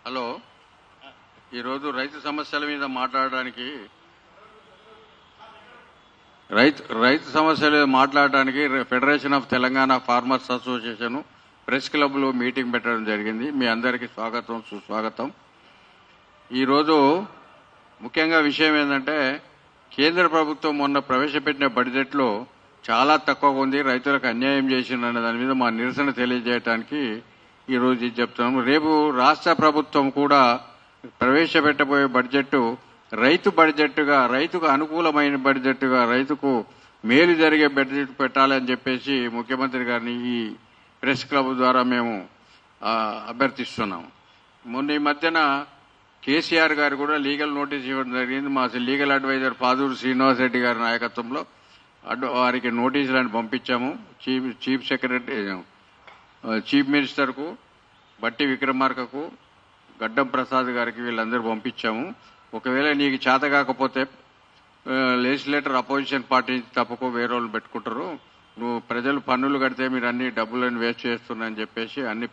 Hello, ఈరోజు రైతు సమస్యల మీద మాట్లాడడానికి federation of Telangana farmers association press క్లబ్లో మీటింగ్ పెట్టడం జరిగింది. మీ అందరికీ స్వాగతం, సుస్వాగతం. ఈరోజు ముఖ్యంగా విషయం ఏంటంటే, కేంద్ర ప్రభుత్వం మొన్న ప్రవేశపెట్టిన బడ్జెట్లో చాలా తక్కువగా ఉంది, రైతులకు అన్యాయం చేసిందనే దాని మీద మా నిరసన తెలియజేయడానికి ఈరోజు ఇది చెప్తున్నాము. రేపు రాష్ట్ర ప్రభుత్వం కూడా ప్రవేశపెట్టబోయే బడ్జెట్ రైతు బడ్జెట్గా, రైతుకు అనుకూలమైన బడ్జెట్గా, రైతుకు మేలు జరిగే బడ్జెట్ పెట్టాలని చెప్పేసి ముఖ్యమంత్రి గారిని ఈ ప్రెస్ క్లబ్ ద్వారా మేము అభ్యర్థిస్తున్నాము. మొన్న ఈ మధ్యన కేసీఆర్ గారు కూడా లీగల్ నోటీస్ ఇవ్వడం జరిగింది. మా లీగల్ అడ్వైజర్ పాదూరు శ్రీనివాస్ రెడ్డి గారి నాయకత్వంలో వారికి నోటీసులను పంపించాము. చీఫ్ మినిస్టర్కు, బట్టి విక్రమార్కకు, గడ్డం ప్రసాద్ గారికి వీళ్ళందరూ పంపించాము. ఒకవేళ నీకు చేత కాకపోతే లెజిస్లేటర్ అపోజిషన్ పార్టీ తప్పకో వేరే వాళ్ళు పెట్టుకుంటారు, నువ్వు ప్రజలు పన్నులు కడితే మీరు అన్ని డబ్బులను వేస్ట్ చేస్తున్నారని చెప్పేసి అన్ని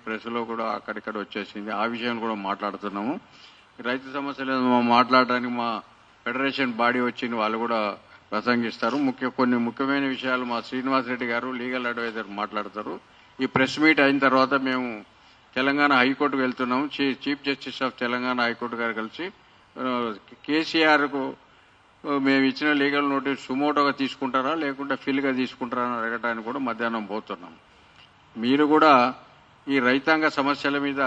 ప్రెస్లో కూడా అక్కడిక్కడ వచ్చేసింది. ఆ విషయం కూడా మాట్లాడుతున్నాము. రైతు సమస్యలు మాట్లాడడానికి మా ఫెడరేషన్ బాడీ వచ్చింది, వాళ్ళు కూడా ప్రసంగిస్తారు. కొన్ని ముఖ్యమైన విషయాలు మా శ్రీనివాస్ రెడ్డి గారు లీగల్ అడ్వైజర్ మాట్లాడతారు. ఈ ప్రెస్ మీట్ అయిన తర్వాత మేము తెలంగాణ హైకోర్టుకు వెళ్తున్నాము. Chief justice of Telangana high court గారు కలిసి కేసీఆర్కు మేము ఇచ్చిన లీగల్ నోటీస్ సుమోటోగా తీసుకుంటారా లేకుంటే ఫిల్గా తీసుకుంటారా అని అడగడానికి కూడా మధ్యాహ్నం పోతున్నాం. మీరు కూడా ఈ రైతాంగ సమస్యల మీద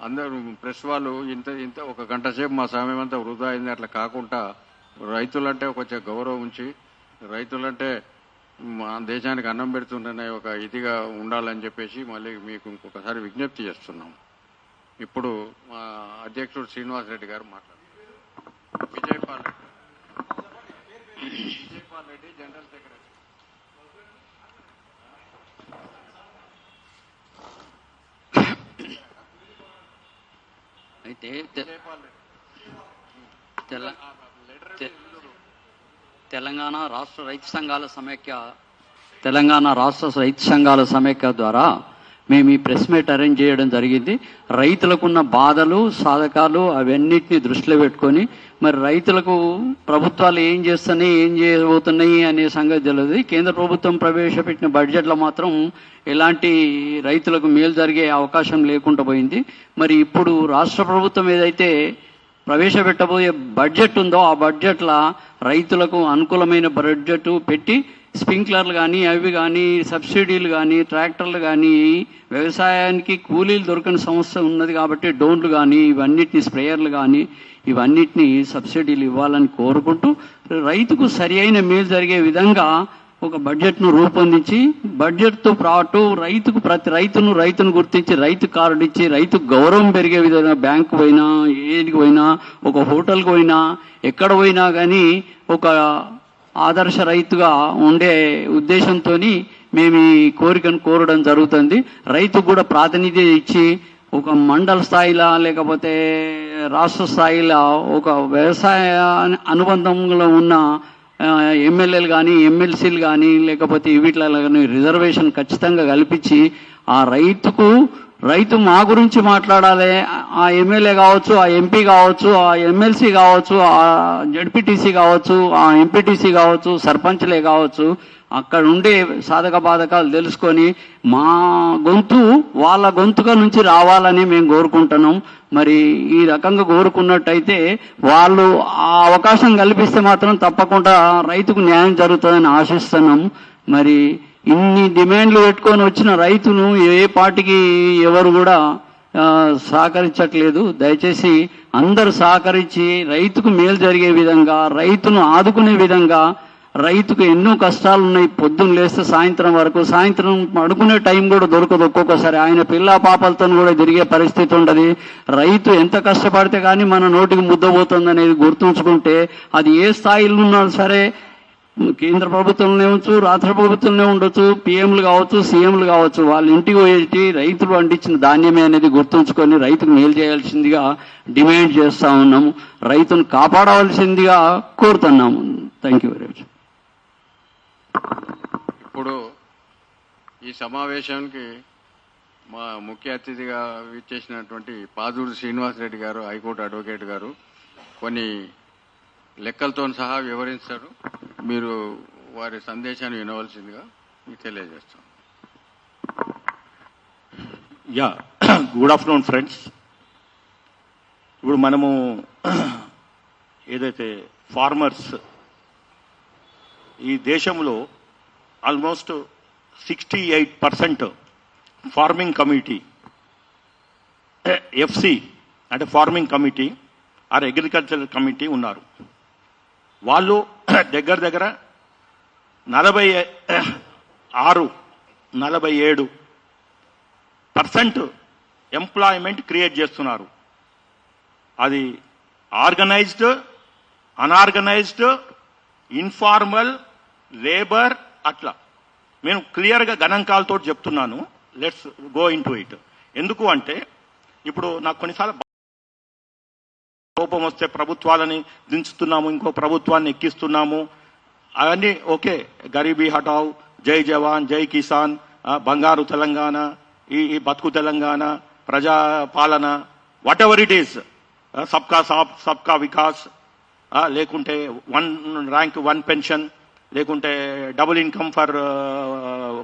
అందరూ ప్రెస్ వాళ్ళు ఇంత ఒక గంట సేపు మా సమయం అంతా వృధా అయింది. అట్లా కాకుండా రైతులంటే కొంచెం గౌరవం ఉంచి, రైతులంటే మా దేశానికి అన్నం పెడుతుందనే ఒక ఇదిగా ఉండాలని చెప్పేసి మళ్ళీ మీకు ఇంకొకసారి విజ్ఞప్తి చేస్తున్నాం. ఇప్పుడు మా అధ్యక్షుడు శ్రీనివాస్ రెడ్డి గారు మాట్లాడారు. Vijaypal Reddy general secretary. అయితే తెలంగాణ రాష్ట్ర రైతు సంఘాల సమైక్య ద్వారా మేము ఈ ప్రెస్ మీట్ అరేంజ్ చేయడం జరిగింది. రైతులకున్న బాధలు, సాధకాలు అవన్నిటిని దృష్టిలో పెట్టుకొని మరి రైతులకు ప్రభుత్వాలు ఏం చేస్తున్నాయి, ఏం చేయబోతున్నాయి అనే సంగతి తెలియదు. కేంద్ర ప్రభుత్వం ప్రవేశపెట్టిన బడ్జెట్లో మాత్రం ఎలాంటి రైతులకు మేలు జరిగే అవకాశం లేకుండా పోయింది. మరి ఇప్పుడు రాష్ట్ర ప్రభుత్వం ఏదైతే ప్రవేశపెట్టబోయే బడ్జెట్ ఉందో ఆ బడ్జెట్లో రైతులకు అనుకూలమైన బడ్జెట్ పెట్టి స్ప్రింక్లర్లు కానీ, అవి కానీ, సబ్సిడీలు కానీ, ట్రాక్టర్లు కానీ, వ్యవసాయానికి కూలీలు దొరకని సమస్య ఉన్నది కాబట్టి డ్రోన్లు కానీ, ఇవన్నిటిని స్ప్రేయర్లు కానీ ఇవన్నిటిని సబ్సిడీలు ఇవ్వాలని కోరుకుంటూ రైతుకు సరి అయిన మేలు జరిగే విధంగా ఒక బడ్జెట్ను రూపొందించి, బడ్జెట్తో పాటు ప్రతి రైతును గుర్తించి రైతు కార్డు ఇచ్చి రైతు గౌరవం పెరిగే విధంగా బ్యాంకు పోయినా, ఏదికి పోయినా, ఒక హోటల్కి పోయినా, ఎక్కడ పోయినా కానీ ఒక ఆదర్శ రైతుగా ఉండే ఉద్దేశంతో మేము ఈ కోరికను కోరడం జరుగుతుంది. రైతుకు కూడా ప్రాతినిధ్యం ఇచ్చి ఒక మండల స్థాయిలో లేకపోతే రాష్ట్ర స్థాయిలో ఒక వ్యవసాయ అనుబంధంలో ఉన్న ఎమ్మెల్యేలు కానీ, ఎమ్మెల్సీలు కానీ, లేకపోతే వీటిలో కానీ రిజర్వేషన్ ఖచ్చితంగా కల్పించి ఆ రైతు మా గురించి మాట్లాడాలి. ఆ ఎమ్మెల్యే కావచ్చు, ఆ ఎంపీ కావచ్చు, ఆ ఎమ్మెల్సీ కావచ్చు, ఆ జడ్పీటీసీ కావచ్చు, ఆ ఎంపీటీసీ కావచ్చు, సర్పంచ్లే కావచ్చు, అక్కడ ఉండే సాధక బాధకాలు తెలుసుకొని మా గొంతు వాళ్ళ గొంతుక నుంచి రావాలని మేము కోరుకుంటున్నాం. మరి ఈ రకంగా కోరుకున్నట్టయితే వాళ్ళు ఆ అవకాశం కల్పిస్తే మాత్రం తప్పకుండా రైతుకు న్యాయం జరుగుతుందని ఆశిస్తున్నాం. మరి ఇన్ని డిమాండ్లు పెట్టుకొని వచ్చిన రైతును ఏ పార్టీకి ఎవరు కూడా సహకరించట్లేదు. దయచేసి అందరూ సహకరించి రైతుకు మేలు జరిగే విధంగా, రైతును ఆదుకునే విధంగా. రైతుకు ఎన్నో కష్టాలు ఉన్నాయి. పొద్దున్న లేస్తే సాయంత్రం వరకు, సాయంత్రం పడుకునే టైం కూడా దొరకదు. ఒక్కొక్కసారి ఆయన పిల్ల పాపలతో కూడా తిరిగే పరిస్థితి ఉండదు. రైతు ఎంత కష్టపడితే కానీ మన నోటికి ముద్దబోతుంది అనేది గుర్తుంచుకుంటే అది ఏ స్థాయిలో ఉన్నా సరే, కేంద్ర ప్రభుత్వంలో ఉండొచ్చు, రాష్ట్ర ప్రభుత్వంలో ఉండొచ్చు, పిఎంలు కావచ్చు, సీఎంలు కావచ్చు, వాళ్ళ ఇంటికి పోయేటి రైతులు పండించిన ధాన్యమే అనేది గుర్తుంచుకొని రైతుకు మేలు చేయాల్సిందిగా డిమాండ్ చేస్తా ఉన్నాము. రైతును కాపాడవలసిందిగా కోరుతున్నాము. Thank you very much. ఇప్పుడు ఈ సమావేశానికి మా ముఖ్య అతిథిగా విచ్చేసినటువంటి పాదూరు శ్రీనివాసరెడ్డి గారు, హైకోర్టు అడ్వకేట్ గారు కొన్ని లెక్కలతో సహా వివరిస్తారు. మీరు వారి సందేశాన్ని వినవలసిందిగా మీకు తెలియజేస్తాం. Yeah, good afternoon friends. ఇప్పుడు మనము ఏదైతే ఫార్మర్స్ ఈ దేశంలో ఆల్మోస్ట్ 68% ఫార్మింగ్ కమిటీ, ఎఫ్సి అంటే farming committee or agriculture committee ఉన్నారు. వాళ్ళు దగ్గర దగ్గర 47% ఎంప్లాయ్మెంట్ క్రియేట్ చేస్తున్నారు. అది ఆర్గనైజ్డ్, అన్ఆర్గనైజ్డ్, ఇన్ఫార్మల్, లేబర్, అట్లా నేను క్లియర్గా గణాంకాలతో చెప్తున్నాను. Let's go in to it. ఎందుకు అంటే ఇప్పుడు నాకు కొన్నిసార్లు కోపం వస్తే ప్రభుత్వాలని దించుతున్నాము, ఇంకో ప్రభుత్వాన్ని ఎక్కిస్తున్నాము, అవన్నీ ఓకే. గరీబీ హటావ్, జై జవాన్, జై కిసాన్, బంగారు తెలంగాణ, ఈ బతుకు తెలంగాణ, ప్రజా పాలన, వాట్ ఎవర్ ఇట్ ఈస్, సబ్కా సాబ్ సబ్కా వికాస్, లేకుంటే 1 ర్యాంక్ 1 పెన్షన్, లేకుంటే డబుల్ ఇన్కమ్ ఫర్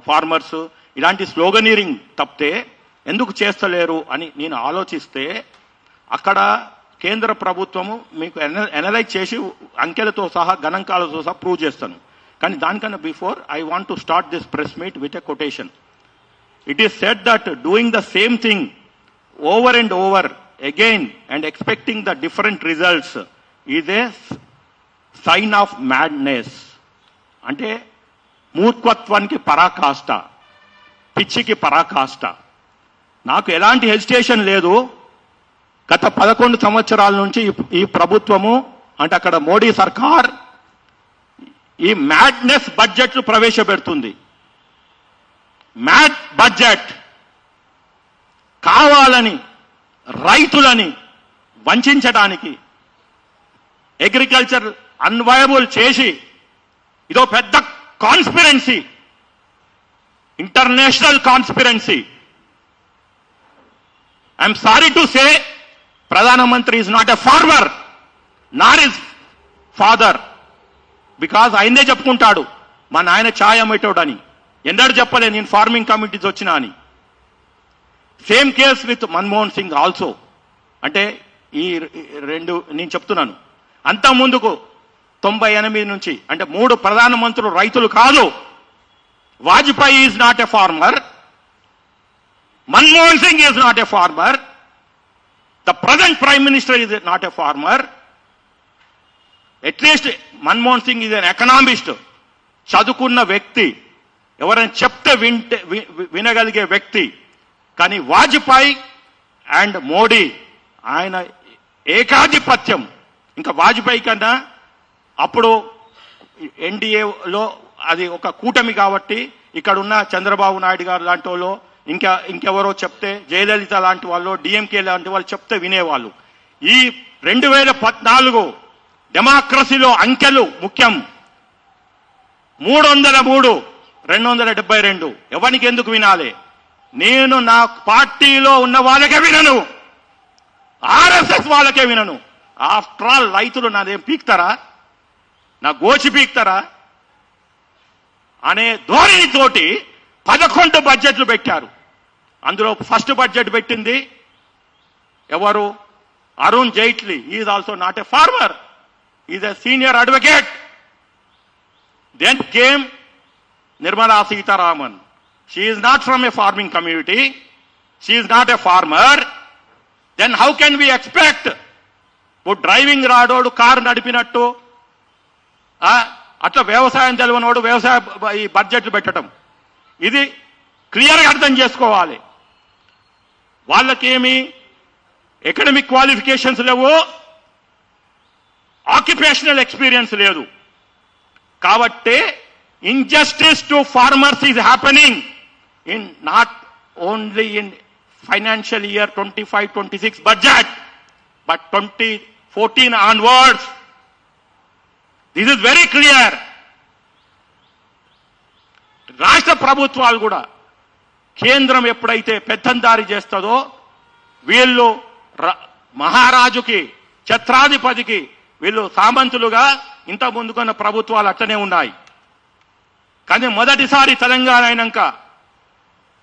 ఫార్మర్స్, ఇలాంటి స్లోగనీరింగ్ తప్పితే ఎందుకు చేస్తలేరు అని నేను ఆలోచిస్తే అక్కడ కేంద్ర ప్రభుత్వము మీకు ఎనలైజ్ చేసి అంకెలతో సహా గణాంకాలతో సహా ప్రూవ్ చేస్తాను. కానీ దానికన్నా before I want to start this press meet with a quotation. It is said that doing the same thing over and over again and expecting the different results is a sign of madness. అంటే మూర్ఖత్వానికి పరాకాష్ట, పిచ్చికి పరాకాష్ట. నాకు ఎలాంటి hesitation లేదు. గత 11 సంవత్సరాల నుంచి ఈ ప్రభుత్వము అంటే అక్కడ మోడీ సర్కార్ ఈ మ్యాడ్నెస్ బడ్జెట్లు ప్రవేశపెడుతుంది. మ్యాడ్ బడ్జెట్ కావాలని రైతులని వంచడానికి, అగ్రికల్చర్ అన్వయబుల్ చేసి ఇదో పెద్ద conspiracy, international conspiracy. I'm sorry to సే ప్రధానమంత్రి is not a farmer, Nar is father. Because ఆయనే చెప్పుకుంటాడు మా నాయన ఛాయ్ అమ్మేటోడని. ఎన్నడూ చెప్పలే నేను ఫార్మింగ్ కమిటీస్ వచ్చినా అని. Same case with Manmohan Singh also. అంటే ఈ రెండు నేను చెప్తున్నాను. అంత ముందుకు 98 నుంచి అంటే 3 ప్రధానమంత్రులు రైతులు కాదు. Vajpayee is not a farmer, Manmohan Singh is not a farmer, the present prime minister is not a farmer. At least Manmohan Singh is an economist, చదువుకున్న వ్యక్తి, ఎవరైనా చెప్తే వినగలిగే వ్యక్తి. కానీ వాజ్పేయి అండ్ మోడీ ఆయన ఏకాధిపత్యం. ఇంకా వాజ్పేయి కన్నా అప్పుడు ఎన్డీఏలో అది ఒక కూటమి కాబట్టి ఇక్కడ ఉన్న చంద్రబాబు నాయుడు గారు లాంటి వాళ్ళు, ఇంకెవరో చెప్తే జయలలిత లాంటి వాళ్ళు, డిఎంకే లాంటి వాళ్ళు చెప్తే వినేవాళ్ళు. ఈ 2014 డెమోక్రసీలో అంకెలు ముఖ్యం. 303, 272 ఎవరికి ఎందుకు వినాలి? నేను నా పార్టీలో ఉన్న వాళ్ళకే వినను, ఆర్ఎస్ఎస్ వాళ్ళకే వినను. ఆఫ్టర్ ఆల్ రైతులు నాదేం పీక్తారా, నా గోచి పీక్తారా అనే ధోరణితోటి 11 బడ్జెట్లు పెట్టారు. అందులో ఫస్ట్ బడ్జెట్ పెట్టింది ఎవరు? Arun Jaitley. Is also not a farmer, is a senior advocate. Then came Nirmala Sitharaman. She is not from a farming community, she is not a farmer. Then how can we expect? Driving రాడోడు car నడిపినట్టు అట్లా వ్యవసాయం తెలియనోడు వ్యవసాయ ఈ బడ్జెట్లు పెట్టడం, ఇది క్లియర్గా అర్థం చేసుకోవాలి. వాళ్ళకేమి ఎకడమిక్ క్వాలిఫికేషన్స్ లేవు, ఆక్యుపేషనల్ ఎక్స్పీరియన్స్ లేదు. కాబట్టి injustice to farmers is happening in not only in financial year 25-26 budget, but 2014 onwards. This is very clear. రాష్ట్ర ప్రభుత్వాలు కూడా కేంద్రం ఎప్పుడైతే పెత్తందారి చేస్తుందో వీళ్ళు మహారాజుకి ఛత్రాధిపతికి వీళ్ళు సామంతులుగా ఇంత ముందుకున్న ప్రభుత్వాలు అట్లనే ఉన్నాయి. కానీ మొదటిసారి తెలంగాణ అయినాక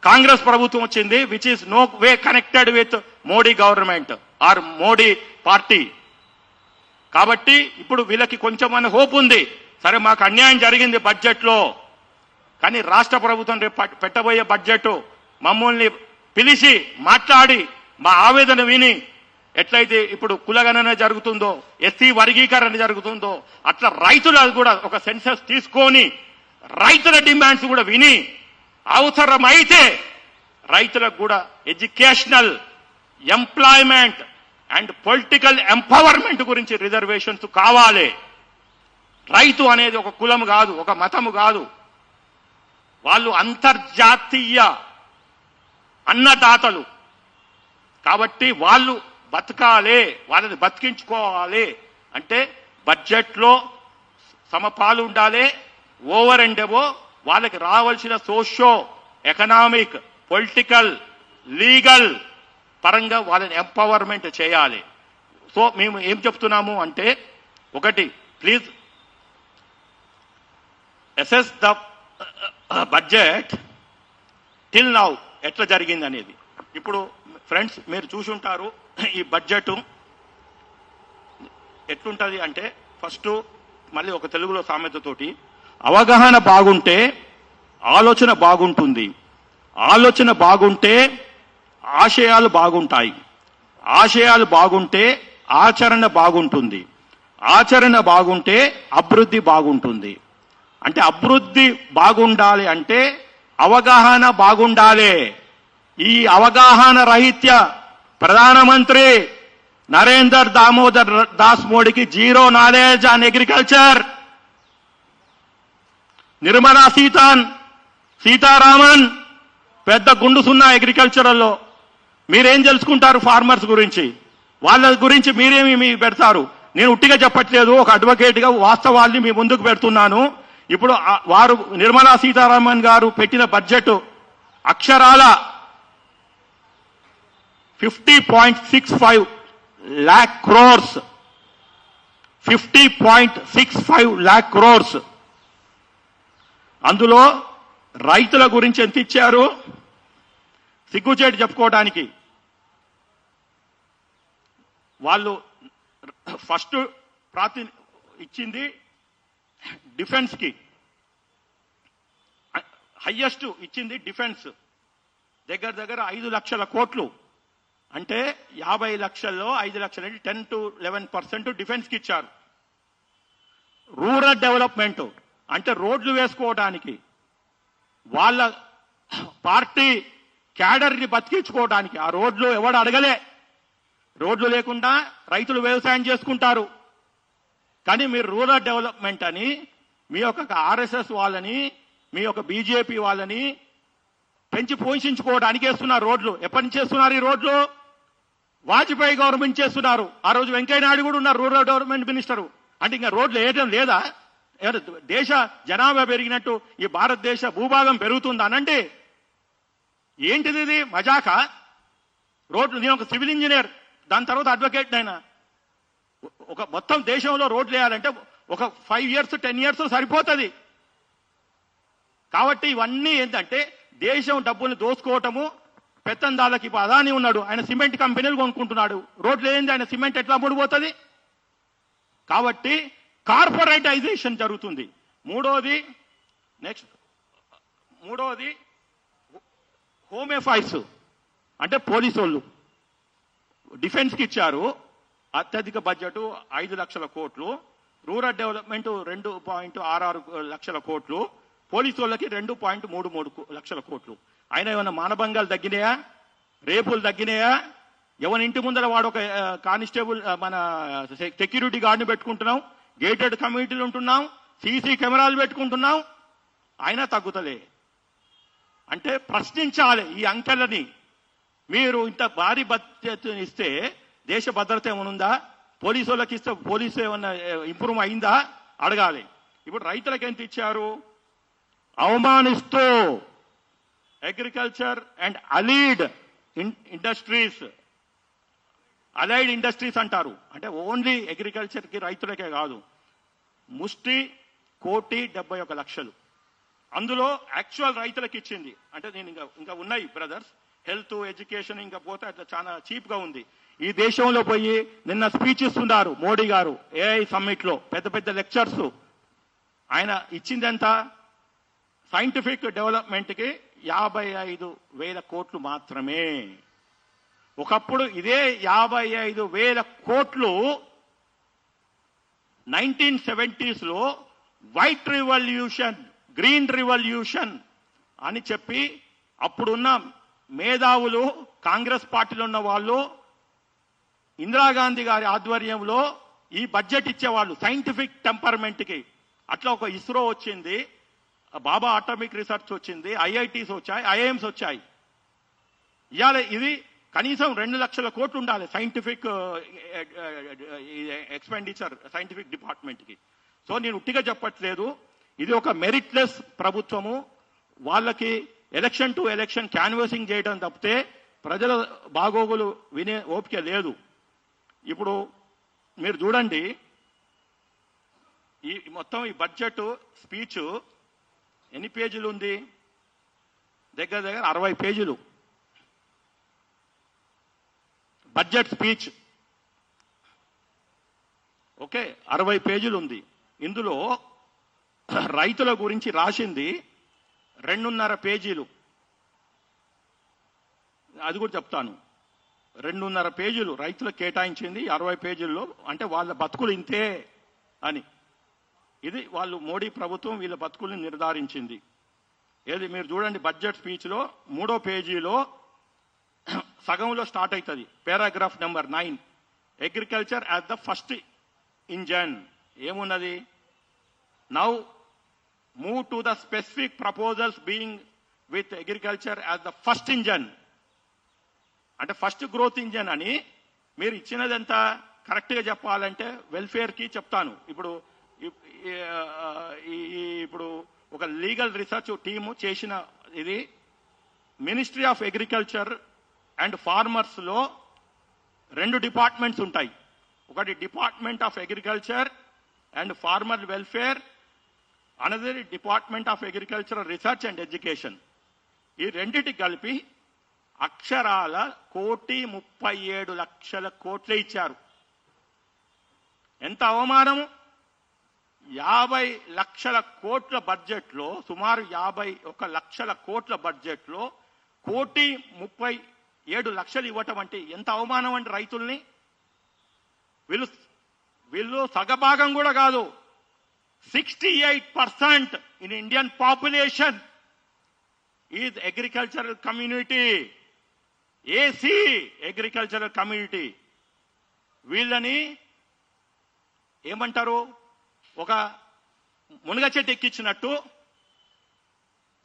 కాంగ్రెస్ ప్రభుత్వం వచ్చింది, which is no way connected with Modi government or Modi party. కాబట్టి ఇప్పుడు వీళ్ళకి కొంచెం మన హోప్ ఉంది, సరే మాకు అన్యాయం జరిగింది బడ్జెట్లో, కానీ రాష్ట్ర ప్రభుత్వం పెట్టబోయే బడ్జెట్ మమ్మల్ని పిలిచి మాట్లాడి మా ఆవేదన విని ఎట్లయితే ఇప్పుడు కులగణన జరుగుతుందో, ఎస్సీ వర్గీకరణ జరుగుతుందో, అట్లా రైతులు కూడా ఒక సెన్సస్ తీసుకొని రైతుల డిమాండ్స్ కూడా విని అవసరమైతే రైతులకు కూడా educational, employment and political empowerment గురించి రిజర్వేషన్స్ కావాలి. రైతు అనేది ఒక కులం కాదు, ఒక మతము కాదు, వాళ్ళు అంతర్జాతీయ అన్నదాతలు. కాబట్టి వాళ్ళు బతకాలి, వాళ్ళని బతికించుకోవాలి అంటే బడ్జెట్లో సమపాలు ఉండాలి. ఓవర్ అండ్ ఎబో వాళ్ళకి రావాల్సిన సోషో ఎకనామిక్, పొలిటికల్, లీగల్ పరంగా వాళ్ళని ఎంపవర్మెంట్ చేయాలి. సో మేము ఏం చెప్తున్నాము అంటే, ఒకటి, please assess the budget till now ఎట్లా జరిగింది అనేది. ఇప్పుడు ఫ్రెండ్స్ మీరు చూసుంటారు ఈ బడ్జెట్ ఎట్లుంటది అంటే, ఫస్ట్ మళ్ళీ ఒక తెలుగులో సామెతతోటి, అవగాహన బాగుంటే ఆలోచన బాగుంటుంది, ఆలోచన బాగుంటే ఆశయాలు బాగుంటాయి, ఆశయాలు బాగుంటే ఆచరణ బాగుంటుంది, ఆచరణ బాగుంటే అభివృద్ధి బాగుంటుంది. అంటే అభివృద్ధి బాగుండాలి అంటే అవగాహన బాగుండాలి. ఈ అవగాహన రహిత్య ప్రధానమంత్రి నరేందర్ దామోదర్ దాస్ మోడీకి zero knowledge on agriculture. Nirmala Sitharaman పెద్ద గుండుసున్నా అగ్రికల్చరల్లో. మీరేం తెలుసుకుంటారు ఫార్మర్స్ గురించి? వాళ్ళ గురించి మీరేమి మీ పెడతారు? నేను ఉట్టిగా చెప్పట్లేదు, ఒక అడ్వకేట్గా వాస్తవాల్ని మీ ముందుకు పెడుతున్నాను. ఇప్పుడు వారు నిర్మలా సీతారామన్ గారు పెట్టిన బడ్జెట్ అక్షరాల 50.65 lakh crores, 50.65 lakh crores. అందులో రైతుల గురించి ఎంత ఇచ్చారు సిగ్గుచేటు చెప్పుకోవడానికి. వాళ్ళు ఫస్ట్ ఇచ్చింది డిఫెన్స్ కి, హయ్యెస్ట్ ఇచ్చింది డిఫెన్స్, దగ్గర 5 లక్షల కోట్లు. అంటే 50 లక్షల్లో 5 లక్షలు అంటే 10 to 11% డిఫెన్స్ కి ఇచ్చారు. రూరల్ డెవలప్మెంట్ అంటే రోడ్లు వేసుకోవడానికి, వాళ్ళ పార్టీ క్యాడర్ని బతికించుకోవడానికి. ఆ రోడ్లు ఎవడు అడగలే, రోడ్లు లేకుండా రైతులు వ్యవసాయం చేసుకుంటారు. కానీ మీరు రూరల్ డెవలప్మెంట్ అని మీ యొక్క ఆర్ఎస్ఎస్ వాళ్ళని, మీ యొక్క బీజేపీ వాళ్ళని పెంచి పోషించుకోవడానికి వేస్తున్నారు రోడ్లు. ఎప్పటి నుంచి చేస్తున్నారు ఈ రోడ్లు? వాజ్పేయి గవర్నమెంట్ చేస్తున్నారు. ఆ రోజు వెంకయ్యనాయుడు కూడా ఉన్నారు రూరల్ డెవలప్మెంట్ మినిస్టరు. అంటే ఇంకా రోడ్లు వేయడం లేదా? దేశ జనాభా పెరిగినట్టు ఈ భారతదేశ భూభాగం పెరుగుతుందానండి? ఏంటిది ఇది మజాకా? రోడ్లు, నేను ఒక సివిల్ ఇంజనీర్, దాని తర్వాత అడ్వకేట్ అయినా. ఒక మొత్తం దేశంలో రోడ్లు వేయాలంటే ఒక 5 years 10 years సరిపోతుంది. కాబట్టి ఇవన్నీ ఏంటంటే దేశం డబ్బులు దోసుకోవటము. పెత్తందాలకి ఇప్పుడు అదాని ఉన్నాడు, ఆయన సిమెంట్ కంపెనీలు కొనుక్కుంటున్నాడు. రోడ్లు ఏంది, ఆయన సిమెంట్ ఎట్లా ముడిపోతుంది? కాబట్టి కార్పొరేటైజేషన్ జరుగుతుంది. మూడోది హోమ్ అఫైర్స్ అంటే పోలీసు వాళ్ళు. డిఫెన్స్కి ఇచ్చారు అత్యధిక బడ్జెట్ 5 లక్షల కోట్లు, రూరల్ డెవలప్మెంట్ 2.66 లక్షల కోట్లు, పోలీసు వాళ్ళకి 2.33 లక్షల కోట్లు. అయినా ఏమైనా మానభంగాలు తగ్గినాయా? రేపులు తగ్గినాయా? ఎవరి ఇంటి ముందర వాడు ఒక కానిస్టేబుల్, మన సెక్యూరిటీ గార్డుని పెట్టుకుంటున్నాం, గేటెడ్ కమ్యూనిటీలు ఉంటున్నాం, సీసీ కెమెరాలు పెట్టుకుంటున్నాం, అయినా తగ్గుతలే. అంటే ప్రశ్నించాలి ఈ అంకెలని. మీరు ఇంత భారీ బడ్జెట్ ఇస్తే దేశ భద్రత ఏమనుందా? పోలీసు వాళ్ళకి ఇస్తే పోలీసు ఏమన్నా ఇంప్రూవ్ అయిందా అడగాలి. ఇప్పుడు రైతులకు ఎంత ఇచ్చారు? అవమానిస్తూ agriculture and allied industries, allied industries అంటారు, అంటే ఓన్లీ అగ్రికల్చర్కి రైతులకే కాదు, ముష్టి 1,71,00,000 అందులో యాక్చువల్ రైతులకు ఇచ్చింది. అంటే నేను ఇంకా ఉన్నాయి బ్రదర్స్, హెల్త్, ఎడ్యుకేషన్, ఇంకా పోతే అట్లా చాలా చీప్గా ఉంది. ఈ దేశంలో పోయి నిన్న స్పీచ్ ఇస్తున్నారు మోడీ గారు ఏఐ సమ్మిట్లో, పెద్ద పెద్ద లెక్చర్స్. ఆయన ఇచ్చిందంతా సైంటిఫిక్ డెవలప్మెంట్కి 55,000 కోట్లు మాత్రమే. ఒకప్పుడు ఇదే 55,000 కోట్లు 1970s white revolution, green revolution అని చెప్పి అప్పుడున్న మేధావులు, కాంగ్రెస్ పార్టీలో ఉన్న వాళ్ళు, ఇందిరాగాంధీ గారి ఆధ్వర్యంలో ఈ బడ్జెట్ ఇచ్చేవాళ్ళు సైంటిఫిక్ టెంపర్మెంట్కి. అట్లా ఒక ఇస్రో వచ్చింది, బాబా అటామిక్ రీసెర్చ్ వచ్చింది, ఐఐటీస్ వచ్చాయి, ఐఐఎంస్ వచ్చాయి. ఇవాళ ఇది కనీసం 2 లక్షల కోట్లు ఉండాలి సైంటిఫిక్ ఎక్స్పెండిచర్ సైంటిఫిక్ డిపార్ట్మెంట్కి. సో నేను ఉట్టిగా చెప్పట్లేదు, ఇది ఒక మెరిట్లెస్ ప్రభుత్వము. వాళ్ళకి ఎలక్షన్ టు ఎలక్షన్ క్యాన్వాసింగ్ చేయడం తప్పితే ప్రజల బాగోగులు వినే ఓపిక లేదు. ఇప్పుడు మీరు చూడండి, ఈ మొత్తం ఈ బడ్జెట్ స్పీచ్ ఎన్ని పేజీలు ఉంది? దగ్గర 60 పేజీలు బడ్జెట్ స్పీచ్. ఓకే, 60 పేజీలు ఉంది. ఇందులో రైతుల గురించి రాసింది 2.5 పేజీలు. అది కూడా చెప్తాను. 2.5 పేజీలు రైతులకు కేటాయించింది 60 పేజీల్లో. అంటే వాళ్ళ బతుకులు ఇంతే అని. ఇది వాళ్ళు మోడీ ప్రభుత్వం వీళ్ళ బతుకుల్ని నిర్ధారించింది. ఏది మీరు చూడండి, బడ్జెట్ స్పీచ్లో 3వ పేజీలో సగంలో స్టార్ట్ అవుతుంది. Paragraph number 9, agriculture as the first engine. ఏమున్నది? Now move to the specific proposals being with agriculture as the first engine. అంటే ఫస్ట్ గ్రోత్ ఇంజన్ అని. మీరు ఇచ్చినదంతా కరెక్ట్గా చెప్పాలంటే వెల్ఫేర్కి చెప్తాను. ఇప్పుడు ఇప్పుడు ఒక లీగల్ రీసెర్చ్ టీము చేసిన ఇది, ministry of agriculture and farmers లో 2 డిపార్ట్మెంట్స్ ఉంటాయి. ఒకటి department of agriculture and farmer welfare, another department of agricultural research and education. ఈ రెండిటికి కలిపి అక్షరాల 1,37,00,000 కోట్లే ఇచ్చారు. ఎంత అవమానం! 50 లక్షల కోట్ల బడ్జెట్లో, సుమారు 51 లక్షల కోట్ల బడ్జెట్లో 1,37,00,000 ఇవ్వటం అంటే ఎంత అవమానం అండి రైతుల్ని. వీళ్ళు సగభాగం కూడా కాదు. 68% in Indian population is agricultural community, AC agricultural community. వీళ్ళని ఏమంటారు? ఒక మునగ చెట్టు ఎక్కించినట్టు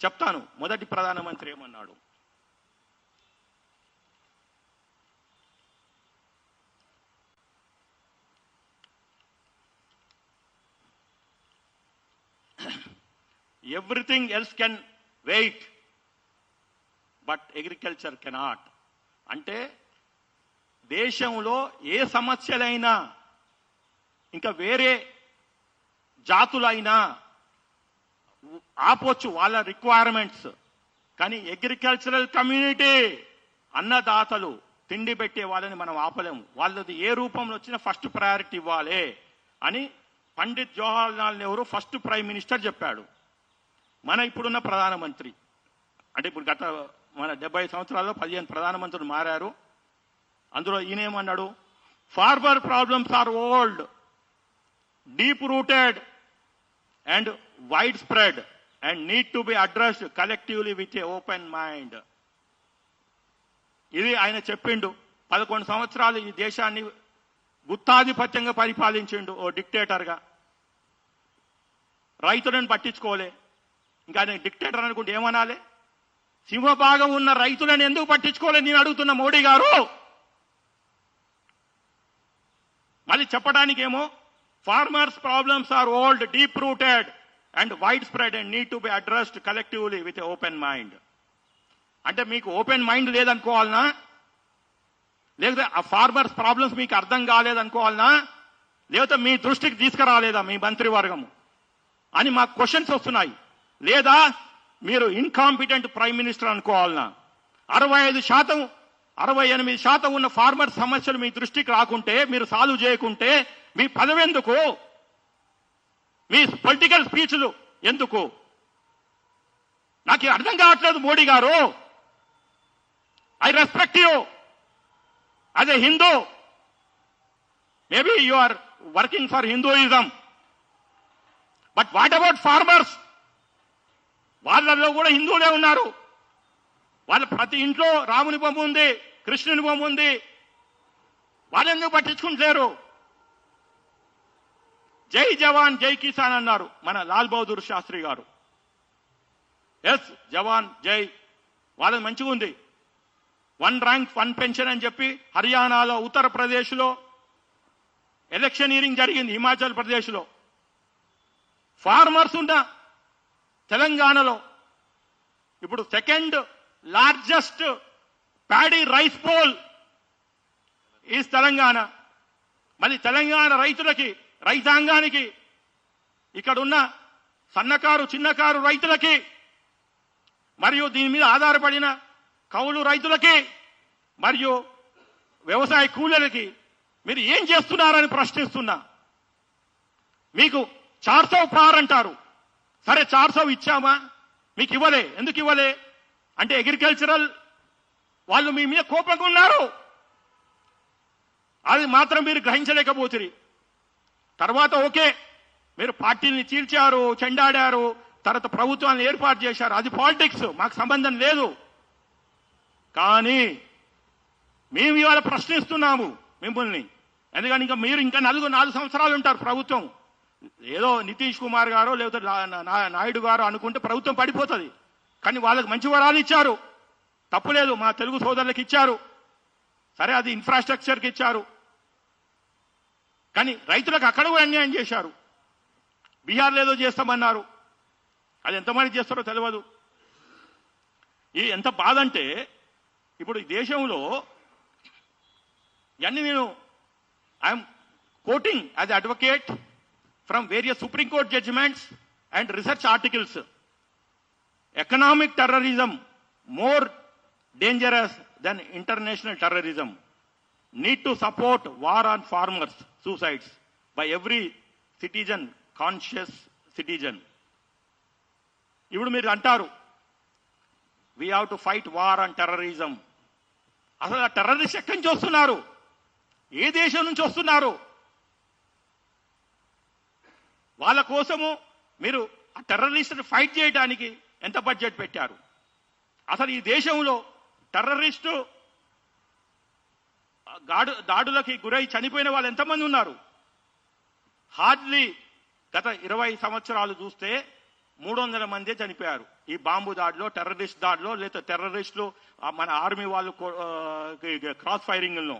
చెప్తాను. మొదటి ప్రధానమంత్రి ఏమన్నాడు? Everything else can wait but agriculture cannot. అంటే దేశంలో ఏ సమస్యలైనా, ఇంకా వేరే జాతులైనా ఆపొచ్చు వాళ్ళ రిక్వైర్మెంట్స్, కానీ అగ్రికల్చరల్ కమ్యూనిటీ, అన్నదాతలు, తిండి పెట్టే వాళ్ళని మనం ఆపలేము. వాళ్ళది ఏ రూపంలో వచ్చినా ఫస్ట్ ప్రయారిటీ ఇవ్వాలి అని Pandit Jawaharlal Nehru first prime minister చెప్పాడు. మన ఇప్పుడున్న ప్రధానమంత్రి, అంటే ఇప్పుడు గత మన 70 సంవత్సరాల్లో 15 ప్రధానమంత్రులు మారారు. అందులో ఈయనేమన్నాడు? Farmer problems are old, deep rooted and wide spread and need to be addressed collectively with a open mind. ఇది ఆయన చెప్పిండు. 11 సంవత్సరాలు ఈ దేశాన్ని గుత్తాధిపత్యంగా పరిపాలించిండు ఓ డిక్టేటర్గా. రైతులను పట్టించుకోలే. ఇంకా ఆయన డిక్టేటర్ అనుకుంటే ఏమనాలి? సింహభాగం ఉన్న రైతులను ఎందుకు పట్టించుకోలేదు నేను అడుగుతున్న మోడీ గారు. మళ్ళీ చెప్పడానికేమో farmers problems are old, deep rooted and wide spread and need to be addressed collectively with open mind. అంటే మీకు ఓపెన్ మైండ్ లేదనుకోవాలనా, లేకపోతే ఆ ఫార్మర్స్ ప్రాబ్లమ్స్ మీకు అర్థం కాలేదనుకోవాలనా, లేకపోతే మీ దృష్టికి తీసుకురాలేదా మీ మంత్రివర్గము అని మాకు క్వశ్చన్స్ వస్తున్నాయి. లేదా మీరు ఇన్కాంపిటెంట్ ప్రైమ్ మినిస్టర్ అనుకోవాలనా? 65%, 68% ఉన్న ఫార్మర్ సమస్యలు మీ దృష్టికి రాకుంటే, మీరు సాల్వ్ చేయకుంటే మీ పదవి ఎందుకు? మీ పొలిటికల్ స్పీచ్లు ఎందుకు? నాకు అర్థం కావట్లేదు మోడీ గారు. I respect you as a Hindu. Maybe you are working for Hinduism, but what about farmers? వాళ్ళల్లో కూడా హిందువులే ఉన్నారు. వాళ్ళ ప్రతి ఇంట్లో రాముని బొమ్మ ఉంది, కృష్ణుని బొమ్మ ఉంది. వాళ్ళెందుకు పట్టించుకుంటారు? జై జవాన్ జై కిసాన్ అన్నారు మన లాల్ బహదూర్ శాస్త్రి గారు. ఎస్, జవాన్ జై, వాళ్ళది మంచిగా ఉంది. 1 ర్యాంక్ 1 పెన్షన్ అని చెప్పి హర్యానాలో, ఉత్తరప్రదేశ్లో ఎలక్షనీరింగ్ జరిగింది. హిమాచల్ ప్రదేశ్లో ఫార్మర్స్ ఉన్న తెలంగాణలో ఇప్పుడు 2nd largest paddy rice pole is Telangana. మరి తెలంగాణ రైతులకి, రైతాంగానికి, ఇక్కడున్న సన్నకారు చిన్నకారు రైతులకి, మరియు దీని మీద ఆధారపడిన కౌలు రైతులకి మరియు వ్యవసాయ కూలీలకి మీరు ఏం చేస్తున్నారని ప్రశ్నిస్తున్నా. మీకు 400 పార్ అంటారు. సరే 400 ఇచ్చామా? మీకు ఇవ్వలే. ఎందుకు ఇవ్వలే అంటే అగ్రికల్చరల్ వాళ్ళు మీ మీద కోపంగా ఉన్నారు. అది మాత్రం మీరు గ్రహించలేకపోతుంది. తర్వాత ఓకే, మీరు పార్టీని చీల్చారు, చెండాడారు, తర్వాత ప్రభుత్వాన్ని ఏర్పాటు చేశారు. అది పాలిటిక్స్, మాకు సంబంధం లేదు. కానీ మేము ఇవాళ ప్రశ్నిస్తున్నాము మిమ్మల్ని. ఎందుకంటే మీరు ఇంకా 4 సంవత్సరాలు ఉంటారు ప్రభుత్వం. ఏదో నితీష్ కుమార్ గారో లేకపోతే నాయుడు గారో అనుకుంటే ప్రభుత్వం పడిపోతుంది. కానీ వాళ్ళకి మంచి వరాలు ఇచ్చారు, తప్పులేదు. మా తెలుగు సోదరులకు ఇచ్చారు. సరే, అది ఇన్ఫ్రాస్ట్రక్చర్కి ఇచ్చారు. కానీ రైతులకు అక్కడ కూడా అన్యాయం చేశారు. బీహార్లో ఏదో చేస్తామన్నారు, అది ఎంతమంది చేస్తారో తెలియదు. ఇది ఎంత బాధ అంటే, ఇప్పుడు ఈ దేశంలో ఇవన్నీ నేను I'm quoting as advocate from various Supreme Court judgements and research articles. Economic terrorism more dangerous than international terrorism. Need to support war on farmers' suicides by every citizen, conscious citizen. ఇప్పుడు మీరు అంటారు we have to fight war on terrorism. అసలు ఆ terrorist ఎక్కడి నుంచి వస్తున్నారు? ఏ దేశం నుంచి వస్తున్నారు? వాళ్ళ కోసము మీరు ఆ టెర్రరిస్ట్ని ఫైట్ చేయడానికి ఎంత బడ్జెట్ పెట్టారు? అసలు ఈ దేశంలో టెర్రరిస్టు దాడులకి గురై చనిపోయిన వాళ్ళు ఎంతమంది ఉన్నారు? హార్డ్లీ గత 20 సంవత్సరాలు చూస్తే 300 మందే చనిపోయారు ఈ బాంబు దాడిలో, టెర్రరిస్ట్ దాడిలో, లేదా టెర్రరిస్టులు మన ఆర్మీ వాళ్ళు క్రాస్ ఫైరింగ్లో.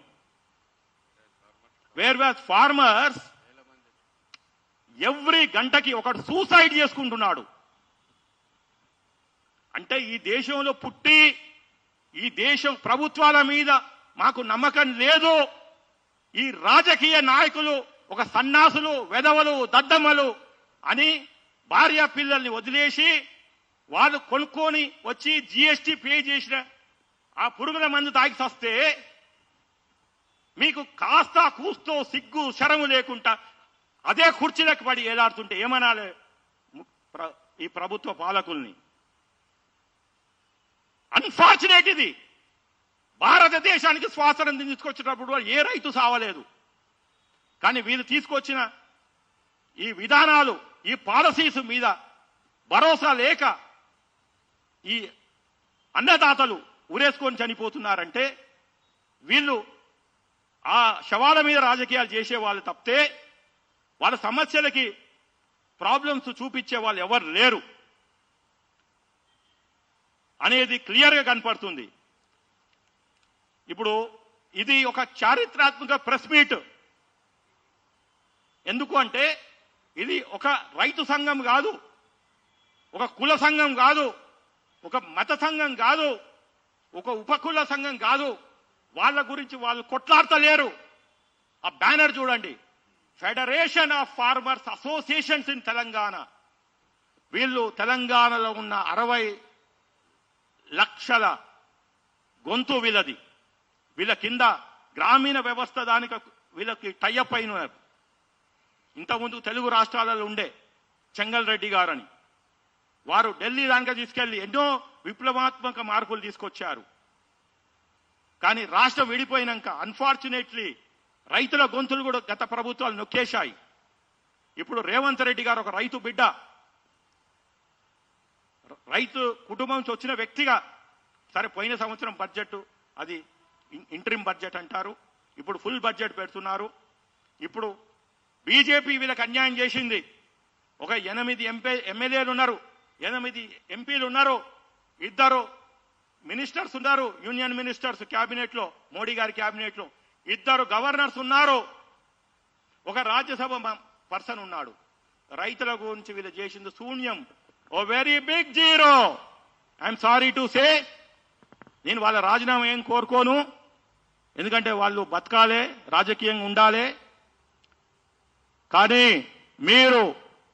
వేర్ వాజ్ ఫార్మర్స్ ఎవ్రీ గంటకి ఒకడు సూసైడ్ చేసుకుంటున్నాడు. అంటే ఈ దేశంలో పుట్టి ఈ దేశం ప్రభుత్వాల మీద మాకు నమ్మకం లేదు. ఈ రాజకీయ నాయకులు ఒక సన్నాసులు, వెధవలు, దద్దమ్మలు అని భార్య పిల్లల్ని వదిలేసి వాళ్ళు కొనుక్కొని వచ్చి జీఎస్టీ పే చేసిన ఆ పురుగుల మందు తాగి వస్తే మీకు కాస్త కూస్తో సిగ్గు శరము లేకుండా అదే కుర్చీలకు పడి ఏలాడుతుంటే ఏమనాలి ఈ ప్రభుత్వ పాలకుల్ని? అన్ఫార్చునేట్ ఇది. భారతదేశానికి స్వాతంత్రం తీసుకొచ్చినప్పుడు ఏ రైతు సావలేదు. కానీ వీళ్ళు తీసుకొచ్చిన ఈ విధానాలు, ఈ పాలసీస్ మీద భరోసా లేక ఈ అన్నదాతలు ఉరేసుకొని చనిపోతున్నారంటే వీళ్ళు ఆ శవాల మీద రాజకీయాలు చేసే వాళ్ళు తప్పితే వాళ్ళ సమస్యలకి ప్రాబ్లమ్స్ చూపించే వాళ్ళు ఎవరు లేరు అనేది క్లియర్గా కనపడుతుంది. ఇప్పుడు ఇది ఒక చారిత్రాత్మక ప్రెస్ మీట్. ఎందుకు అంటే ఇది ఒక రైతు సంఘం కాదు, ఒక కుల సంఘం కాదు, ఒక మత సంఘం కాదు, ఒక ఉపకుల సంఘం కాదు, వాళ్ళ గురించి వాళ్ళు కొట్లాడతలేరు. ఆ బ్యానర్ చూడండి, federation of farmers associations in Telangana. వీళ్ళు తెలంగాణలో ఉన్న 60 లక్షల గొంతు వీళ్ళది. వీళ్ళ కింద గ్రామీణ వ్యవస్థ దానికి వీళ్ళకి టైఅప్ అయిన. ఇంతకుముందు తెలుగు రాష్ట్రాలలో ఉండే చెంగల్ రెడ్డి గారని, వారు ఢిల్లీ దానికి తీసుకెళ్లి ఎన్నో విప్లవాత్మక మార్పులు తీసుకొచ్చారు. కానీ రాష్ట్రం విడిపోయినాక అన్ఫార్చునేట్లీ రైతుల గొంతులు కూడా గత ప్రభుత్వాలు నొక్కేశాయి. ఇప్పుడు రేవంత్ రెడ్డి గారు ఒక రైతు బిడ్డ, రైతు కుటుంబం నుంచి వచ్చిన వ్యక్తిగా, సరే పోయిన సంవత్సరం బడ్జెట్ అది ఇంటరిమ్ బడ్జెట్ అంటారు, ఇప్పుడు ఫుల్ బడ్జెట్ పెడుతున్నారు. ఇప్పుడు బీజేపీ వీళ్ళకి అన్యాయం చేసింది. ఒక 8 ఎమ్మెల్యేలు ఉన్నారు, 8 ఎంపీలు ఉన్నారు, 2 మినిస్టర్స్ ఉన్నారు, యూనియన్ మినిస్టర్స్ క్యాబినెట్ లో, మోడీ గారి క్యాబినెట్ లో 2 గవర్నర్స్ ఉన్నారు, ఒక రాజ్యసభ పర్సన్ ఉన్నాడు. రైతుల గురించి వీళ్ళు చేసింది శూన్యం, oh very big zero. I'm sorry to say, నేను వాళ్ళ రాజీనామా ఏం కోరుకోను, ఎందుకంటే వాళ్ళు బతకాలే, రాజకీయంగా ఉండాలి. కానీ మీరు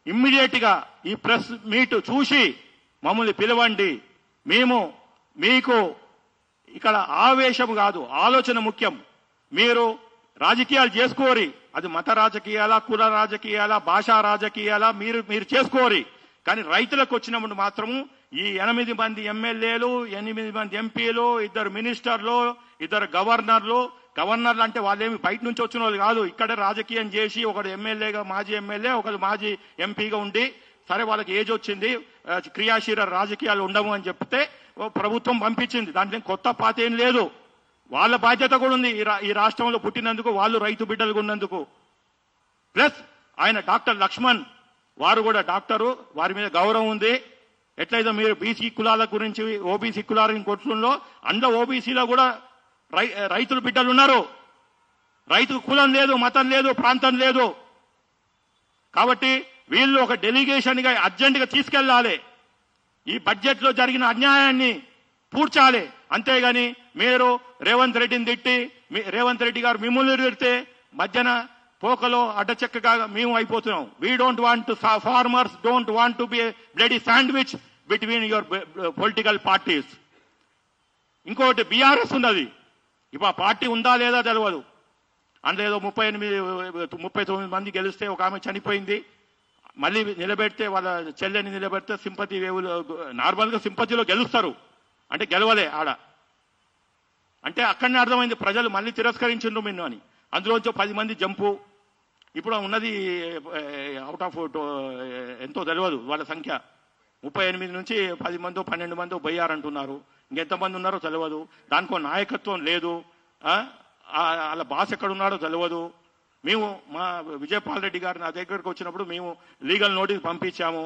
ఇమ్మీడియట్ గా ఈ ప్రెస్ మీట్ చూసి మమ్మల్ని పిలవండి. మేము మీకు ఇక్కడ ఆవేశం కాదు, ఆలోచన ముఖ్యం. మీరు రాజకీయాలు చేసుకోరి, అది మత రాజకీయాలా, కుల రాజకీయాలా, భాషా రాజకీయాలా మీరు చేసుకోరి. కానీ రైతులకు వచ్చినప్పుడు మాత్రము ఈ 8 మంది ఎమ్మెల్యేలు, 8 మంది ఎంపీలు, 2 మినిస్టర్లు, 2 గవర్నర్లు అంటే వాళ్ళేమి బయట నుంచి వచ్చిన వాళ్ళు కాదు, ఇక్కడే రాజకీయం చేసి, ఒకడు ఎమ్మెల్యేగా, మాజీ ఎమ్మెల్యే, ఒకరు మాజీ ఎంపీగా ఉండి, సరే వాళ్ళకి ఏజ్ వచ్చింది, క్రియాశీల రాజకీయాలు ఉండవు అని చెప్తే ప్రభుత్వం పంపించింది. దాంట్లో కొత్త పాత ఏం లేదు. వాళ్ళ బాధ్యత కూడా ఉంది, ఈ రాష్ట్రంలో పుట్టినందుకు, వాళ్ళు రైతు బిడ్డలుగా ఉన్నందుకు. ప్లస్ ఆయన డాక్టర్ లక్ష్మణ్, వారు కూడా డాక్టరు, వారి మీద గౌరవం ఉంది. ఎట్లయితే మీరు బీసీ కులాల గురించి, ఓబీసీ కులాల కొట్లలో, అందులో ఓబీసీలో కూడా రైతుల బిడ్డలు ఉన్నారు. రైతుకు కులం లేదు, మతం లేదు, ప్రాంతం లేదు. కాబట్టి వీళ్ళు ఒక డెలిగేషన్ గా అర్జెంట్ గా తీసుకెళ్లాలి, ఈ బడ్జెట్ లో జరిగిన అన్యాయాన్ని పూడ్చాలి. అంతేగాని మీరు రేవంత్ రెడ్డిని తిట్టి, రేవంత్ రెడ్డి గారు మిమ్మల్ని తిడితే మధ్యన పోకలో అడ్డచెక్కగా మేము అయిపోతున్నాం. We don't want to, farmers don't want to be bloody sandwich between your political parties. ఇంకోటి బీఆర్ఎస్ ఉన్నది, ఇప్పుడు ఆ పార్టీ ఉందా లేదా తెలియదు. అందులో 39 మంది గెలిస్తే ఒక ఆమె చనిపోయింది, మళ్ళీ నిలబెడితే వాళ్ళ చెల్లెని నిలబెడితే సింపతి వేవులు, నార్మల్గా సింపతిలో గెలుస్తారు అంటే గెలవలే ఆడ. అంటే అక్కడనే అర్థమైంది ప్రజలు మళ్ళీ తిరస్కరించిండ్రు మిన్ను అని. అందులోంచి 10 మంది జంపు. ఇప్పుడు ఉన్నది అవుట్ ఆఫ్ ఎంతో తెలియదు వాళ్ళ సంఖ్య, 38 నుంచి 10 మందో 12 మందో పోయారంటున్నారు. ఇంకెంతమంది ఉన్నారో తెలియదు. దానికో నాయకత్వం లేదు, వాళ్ళ బాస్ ఎక్కడున్నాడో తెలియదు. మేము మా విజయపాల్ రెడ్డి గారు నా దగ్గరకు వచ్చినప్పుడు మేము లీగల్ నోటీస్ పంపించాము.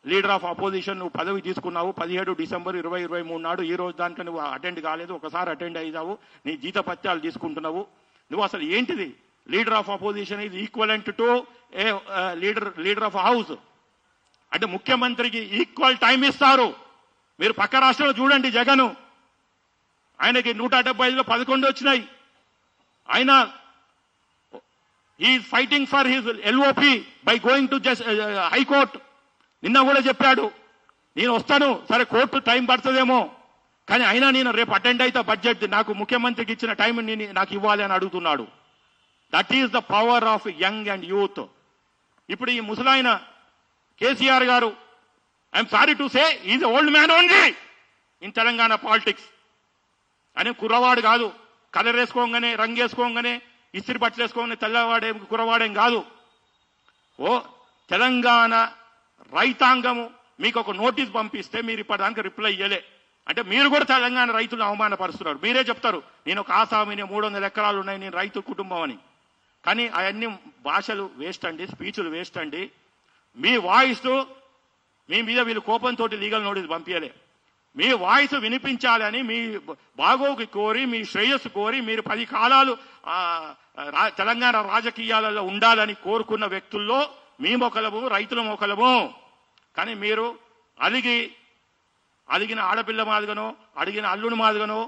లీడర్ ఆఫ్ అపోజిషన్, నువ్వు పదవి తీసుకున్నావు 17 డిసెంబర్ 2023 నాడు, ఈ రోజు దాంట్లో నువ్వు అటెండ్ కాలేదు, ఒకసారి అటెండ్ అయ్యావు, నీ జీతపత్యాలు తీసుకుంటున్నావు, నువ్వు అసలు ఏంటిది? Leader of opposition is equivalent to A leader of house. అంటే ముఖ్యమంత్రికి ఈక్వల్ టైం ఇస్తారు. మీరు పక్క రాష్ట్రంలో చూడండి, జగన్ ఆయనకి 175లో 11 వచ్చినాయి. ఆయన he's fighting for his LOP by going to high court. నిన్న కూడా చెప్పాడు, నేను వస్తాను, సరే కోర్టు టైం పడుతుందేమో, కానీ అయినా నేను రేపు అటెండ్ అయితే బడ్జెట్ నాకు ముఖ్యమంత్రికి ఇచ్చిన టైం నాకు ఇవ్వాలి అని అడుగుతున్నాడు. That is the power of young and youth. ఇప్పుడు ఈ ముసలాయన కేసీఆర్ గారు, I'm sorry to say, is old man only in Telangana politics. అని కుర్రవాడు కాదు, కలర్ వేసుకోగానే, రంగు వేసుకోగానే, ఇస్త్రీ బట్టలు వేసుకోగానే తెల్లవాడే కుర్రవాడేం కాదు. ఓ తెలంగాణ రైతాంగము మీకు ఒక నోటీస్ పంపిస్తే మీరు ఇప్పటిదానికి రిప్లై ఇయ్యలే అంటే మీరు కూడా తెలంగాణ రైతులను అవమానపరుస్తున్నారు. మీరే చెప్తారు నేను ఒక ఆసామిని, 300 ఎకరాలు ఉన్నాయి, నేను రైతు కుటుంబం అని. కానీ అవన్నీ భాషలు వేస్ట్ అండి, స్పీచ్లు వేస్ట్ అండి. మీ వాయిస్ మీ మీద వీళ్ళు కోపంతో లీగల్ నోటీస్ పంపించలే. మీ వాయిస్ వినిపించాలని, మీ బాగోగుకి కోరి, మీ శ్రేయస్సు కోరి, మీరు 10 కాలాలు తెలంగాణ రాజకీయాలలో ఉండాలని కోరుకున్న వ్యక్తుల్లో మీ మొకలము, రైతుల మొకలము. కానీ మీరు అలిగి అడిగిన ఆడపిల్ల మాదిగనో అడిగిన అల్లుని మాదిగనో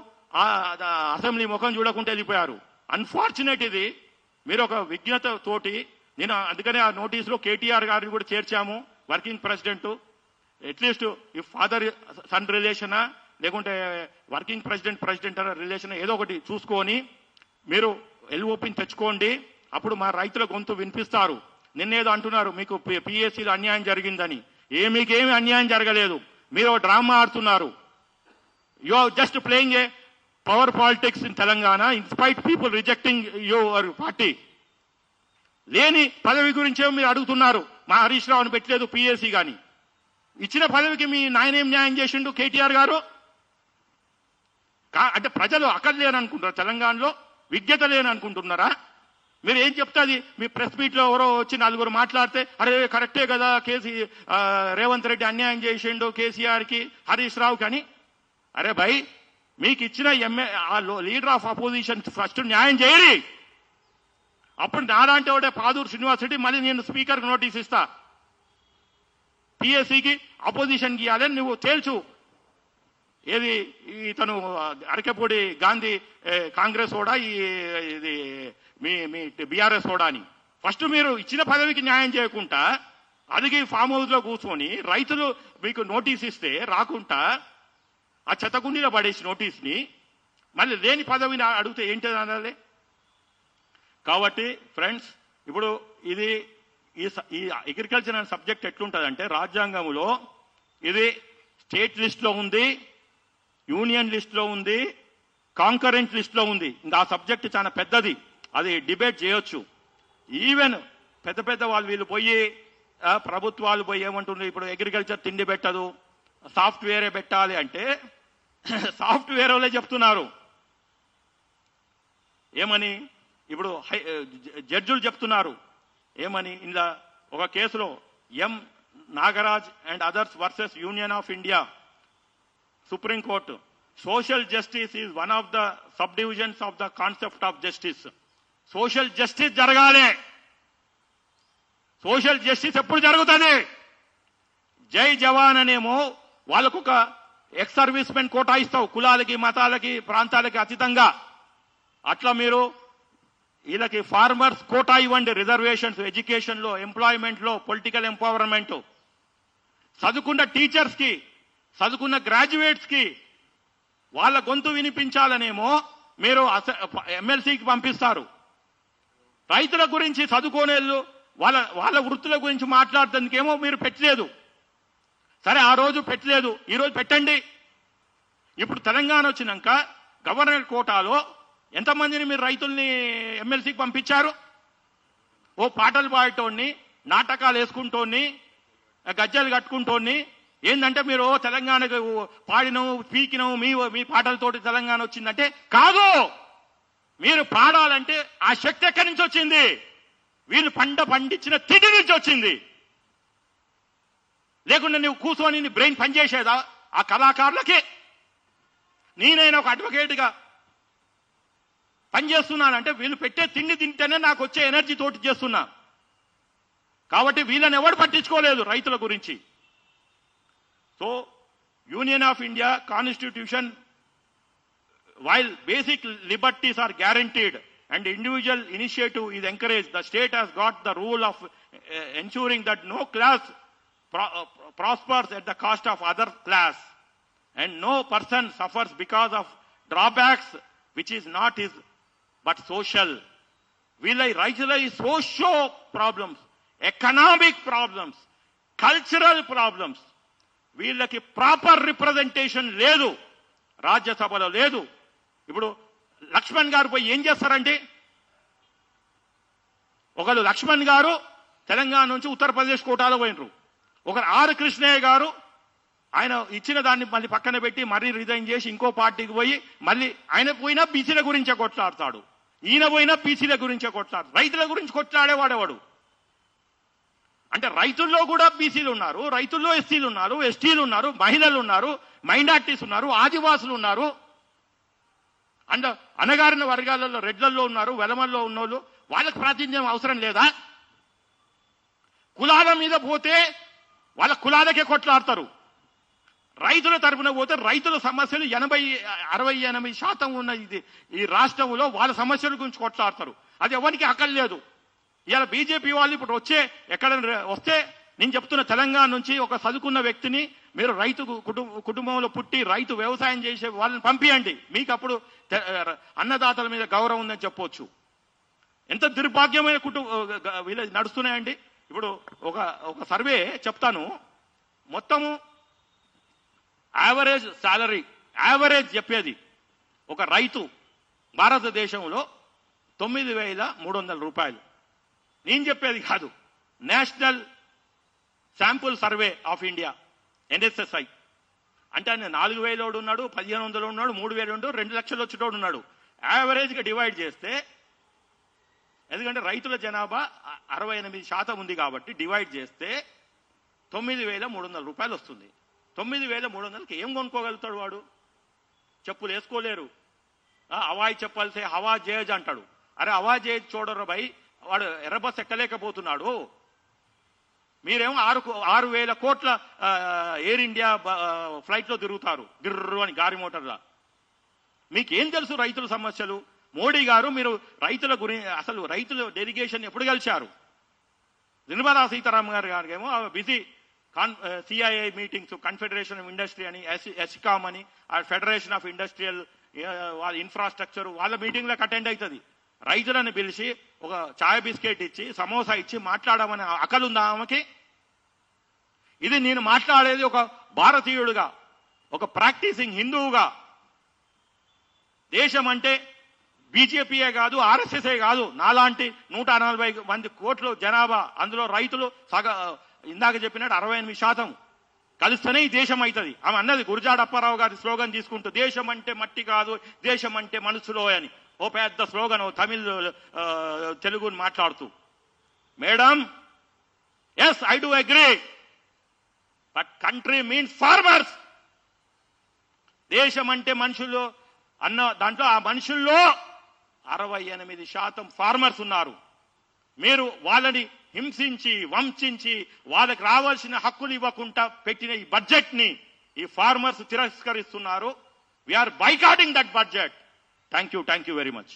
అసెంబ్లీ ముఖం చూడకుండా వెళ్ళిపోయారు. అన్ఫార్చునేట్ ఇది. మీరు ఒక విజ్ఞత తోటి నేను అందుకనే ఆ నోటీసులో కేటీఆర్ గారిని కూడా చేర్చాము, వర్కింగ్ ప్రెసిడెంట్. అట్లీస్ట్ ఈ ఫాదర్ సన్ రిలేషనా లేకుంటే వర్కింగ్ ప్రెసిడెంట్ రిలేషన్ ఏదో ఒకటి చూసుకొని మీరు ఎల్ఓపిని తెచ్చుకోండి. అప్పుడు మా రైతుల గొంతు వినిపిస్తారు. నిన్నేదో అంటున్నారు మీకు పిఎస్సీలో అన్యాయం జరిగిందని. మీకేమీ అన్యాయం జరగలేదు. మీరు డ్రామా ఆడుతున్నారు. You are just playing a power politics in Telangana in spite people rejecting your party. లేని పదవి గురించే మీరు అడుగుతున్నారు. మా హరీష్ రావుని పెట్టలేదు పిఎస్సీ కానీ. ఇచ్చిన పదవికి మీ నాయన ఏం న్యాయం చేసిండు కేటీఆర్ గారు? అంటే ప్రజలు అక్కలు లేరనుకుంటారా? తెలంగాణలో విజ్ఞత లేననుకుంటున్నారా? మీరు ఏం చెప్తాది? మీ ప్రెస్ మీట్లో ఎవరో వచ్చి నలుగురు మాట్లాడితే అరే కరెక్టే కదా రేవంత్ రెడ్డి అన్యాయం చేసిండు కేసీఆర్కి హరీష్ రావు కానీ. అరే భయ్, మీకు ఇచ్చిన లీడర్ ఆఫ్ అపోజిషన్ ఫస్ట్ న్యాయం చేయరి. అప్పుడు నాలాంటి వాడే పాదూరు శ్రీనివాస్ రెడ్డి మళ్ళీ నేను స్పీకర్కి నోటీస్ ఇస్తా, పిఎస్సికి అపోజిషన్కి ఇవ్వాలని నువ్వు తేల్చు. ఏది ఇతను అరకెపూడి గాంధీ కాంగ్రెస్ ఓడా, ఇది మీ బీఆర్ఎస్ ఓడా అని. ఫస్ట్ మీరు ఇచ్చిన పదవికి న్యాయం చేయకుండా అదిగి ఫామ్ హౌస్ లో కూర్చొని రైతులు మీకు నోటీస్ ఇస్తే రాకుండా ఆ చెత్తకుండీలో పడేసి నోటీస్ని మళ్ళీ లేని పదవిని అడిగితే ఏంటి అనాలి? కాబట్టి ఫ్రెండ్స్, ఇప్పుడు ఇది ఈ అగ్రికల్చర్ అనే సబ్జెక్ట్ ఎట్లుంటుందంటే రాజ్యాంగంలో ఇది స్టేట్ లిస్ట్లో ఉంది, యూనియన్ లిస్ట్లో ఉంది, కాంకరెంట్ లిస్ట్లో ఉంది. ఇంకా ఆ సబ్జెక్ట్ చాలా పెద్దది, అది డిబేట్ చేయొచ్చు. ఈవెన్ పెద్ద పెద్ద వాళ్ళు వీళ్ళు పోయి ప్రభుత్వాలు పోయి ఏమంటున్నారు, ఇప్పుడు అగ్రికల్చర్ తిండి పెట్టదు సాఫ్ట్వేరే పెట్టాలి అంటే సాఫ్ట్వేర్ వాళ్ళే చెప్తున్నారు. ఏమని? ఇప్పుడు జడ్జులు చెప్తున్నారు ఏమని? ఇలా ఒక కేసులో M Nagaraj and others versus union of India, supreme court, social justice is one of the sub divisions of the concept of justice. Social justice జరగాలి. సోషల్ జస్టిస్ ఎప్పుడు జరుగుతుంది? జై జవాన్ అనేమో వాళ్ళకు ఒక ఎక్స్ సర్వీస్ మెన్ కోటా ఇస్తావు, కులాలకి మతాలకి ప్రాంతాలకి అతీతంగా. అట్లా మీరు వీళ్ళకి ఫార్మర్స్ కోటా ఇవ్వండి, రిజర్వేషన్స్, ఎడ్యుకేషన్లో, ఎంప్లాయ్మెంట్లో, పొలిటికల్ ఎంపవర్మెంట్. చదువుకున్న టీచర్స్ కి, చదువుకున్న గ్రాడ్యుయేట్స్ కి వాళ్ళ గొంతు వినిపించాలనేమో మీరు ఎమ్మెల్సీకి పంపిస్తారు. రైతుల గురించి చదువుకోనేళ్ళు వాళ్ళ వృత్తుల గురించి మాట్లాడటానికేమో మీరు పెట్టలేదు. సరే, ఆ రోజు పెట్టలేదు, ఈరోజు పెట్టండి. ఇప్పుడు తెలంగాణ వచ్చినాక గవర్నర్ కోటాలో ఎంతమందిని మీరు రైతుల్ని ఎమ్మెల్సీకి పంపించారు? ఓ పాటలు పాడటోని, నాటకాలు వేసుకుంటోని, గజ్జలు కట్టుకుంటోని. ఏంటంటే మీరు తెలంగాణకు పాడినవు, పీకినవు, మీ పాటలతోటి తెలంగాణ వచ్చిందంటే కాదు. మీరు పాడాలంటే ఆ శక్తి ఎక్కడి నుంచి వచ్చింది? వీళ్ళు పండించిన తిండి నుంచి వచ్చింది. లేకుండా నువ్వు కూర్చొని నీ బ్రెయిన్ పనిచేసేదా? ఆ కళాకారులకి నేనైనా ఒక అడ్వకేట్గా పనిచేస్తున్నానంటే వీళ్ళు పెట్టే తిండి తింటేనే నాకు వచ్చే ఎనర్జీ తోటి చేస్తున్నా. కాబట్టి వీళ్ళని ఎవరు పట్టించుకోలేదు రైతుల గురించి. So union of India constitution, while basic liberties are guaranteed and individual initiative is encouraged, the state has got the rule of ensuring that no class prospers at the cost of other class and no person suffers because of drawbacks which is not his but social. వీళ్ళ రైతుల socio problems, economic problems, cultural problems, వీళ్ళకి proper representation లేదు, రాజ్యసభలో లేదు. ఇప్పుడు లక్ష్మణ్ గారు పోయి ఏం చేస్తారండి? ఒకరు లక్ష్మణ్ గారు తెలంగాణ నుంచి ఉత్తరప్రదేశ్ కోటాలో పోయినరు. ఒకరు ఆర్ కృష్ణయ్య గారు ఆయన ఇచ్చిన దాన్ని మళ్ళీ పక్కన పెట్టి మరీ రిజైన్ చేసి ఇంకో పార్టీకి పోయి మళ్ళీ ఆయన పోయినా బీసీల గురించే కొట్లాడతాడు, ఈయన పోయినా బీసీల గురించే కొట్లాడు. రైతుల గురించి కొట్లాడేవాడేవాడు. అంటే రైతుల్లో కూడా బీసీలు ఉన్నారు, రైతుల్లో ఎస్సీలు ఉన్నారు, ఎస్టీలు ఉన్నారు, మహిళలు ఉన్నారు, మైనార్టీస్ ఉన్నారు, ఆదివాసులు ఉన్నారు, అండ్ అణగారిన వర్గాలలో రెడ్లలో ఉన్నారు, వెలమల్లో ఉన్నోళ్ళు. వాళ్ళకి ప్రాతినిధ్యం అవసరం లేదా? కులాల మీద పోతే వాళ్ళ కులాలకే కొట్లాడతారు. రైతుల తరఫున పోతే రైతుల సమస్యలు 60-80% ఉన్న ఈ రాష్ట్రంలో వాళ్ళ సమస్యల గురించి కొట్లాడతారు. అది ఎవరికి హక్కలు లేదు. ఇలా బీజేపీ వాళ్ళు ఇప్పుడు ఎక్కడ వస్తే నేను చెప్తున్న తెలంగాణ నుంచి ఒక చదువుకున్న వ్యక్తిని మీరు రైతు కుటుంబంలో పుట్టి రైతు వ్యవసాయం చేసే వాళ్ళని పంపియండి, మీకు అప్పుడు అన్నదాతల మీద గౌరవం ఉందని చెప్పొచ్చు. ఎంత దుర్భాగ్యమైన వీళ్ళు నడుస్తున్నాయండి. ఇప్పుడు ఒక సర్వే చెప్తాను. మొత్తము యావరేజ్ సాలరీ, యావరేజ్ చెప్పేది ఒక రైతు భారతదేశంలో 9,300 రూపాయలు. నేను చెప్పేది కాదు, national sample survey of India, NSSI. అంటే ఆయన 4,000 ఉన్నాడు, 1,500 ఉన్నాడు, 3,000 ఉన్నాడు, 2 లక్షలు వచ్చేటోడు ఉన్నాడు. యావరేజ్గా డివైడ్ చేస్తే, ఎందుకంటే రైతుల జనాభా 68% ఉంది కాబట్టి డివైడ్ చేస్తే 9,300 రూపాయలు వస్తుంది. 9,300కి ఏం కొనుక్కోగలుగుతాడు వాడు? చెప్పులు వేసుకోలేరు. హవాయి చెప్పాల్సే హవా జేజ్ అంటాడు. అరే హవా జేజ్ చూడరు భయ్, వాడు ఎర్రబస్ ఎక్కలేకపోతున్నాడు. మీరేమో 6,000 కోట్ల ఎయిర్ ఇండియా ఫ్లైట్లో తిరుగుతారు గిర్రు అని గారి మోటార్లా. మీకేం తెలుసు రైతుల సమస్యలు? మోడీ గారు మీరు రైతుల గురించి అసలు రైతుల డెలిగేషన్ ఎప్పుడు కలిశారు? నిర్మలా సీతారామన్ గారు ఏమో busy CII meetings, confederation of industry అని, ఎస్కామ్ అని, ఫెడరేషన్ ఆఫ్ ఇండస్ట్రియల్ వాళ్ళ ఇన్ఫ్రాస్ట్రక్చర్ వాళ్ళ మీటింగ్లకు అటెండ్ అవుతుంది. రైతులను పిలిచి ఒక చాయ్ బిస్కెట్ ఇచ్చి సమోసా ఇచ్చి మాట్లాడమని అకలుందా ఆమెకి? ఇది నేను మాట్లాడేది ఒక భారతీయుడుగా, ఒక ప్రాక్టీసింగ్ హిందువుగా. దేశం అంటే బీజేపీయే కాదు, ఆర్ఎస్ఎస్ఏ కాదు, నాలాంటి 140 కోట్ల జనాభా, అందులో రైతులు ఇందాక చెప్పినట్టు 68% కలిస్తేనే ఈ దేశం అవుతుంది. ఆమె అన్నది గురజాడ అప్పారావు గారి స్లోగన్ తీసుకుంటూ, దేశం అంటే మట్టి కాదు, దేశం అంటే మనసులో అని. ఓ పెద్ద స్లోగన్ తెలుగుని మాట్లాడుతూ. Madam, yes I do agree, but country means farmers. దేశం అంటే మనుషులు అన్న దాంట్లో ఆ మనుషుల్లో 68% ఫార్మర్స్ ఉన్నారు. మీరు వాళ్ళని హింసించి వంచించి వాళ్ళకి రావాల్సిన హక్కులు ఇవ్వకుండా పెట్టిన ఈ బడ్జెట్ ని ఈ ఫార్మర్స్ తిరస్కరిస్తున్నారు. We are boycotting that budget. Thank you very much.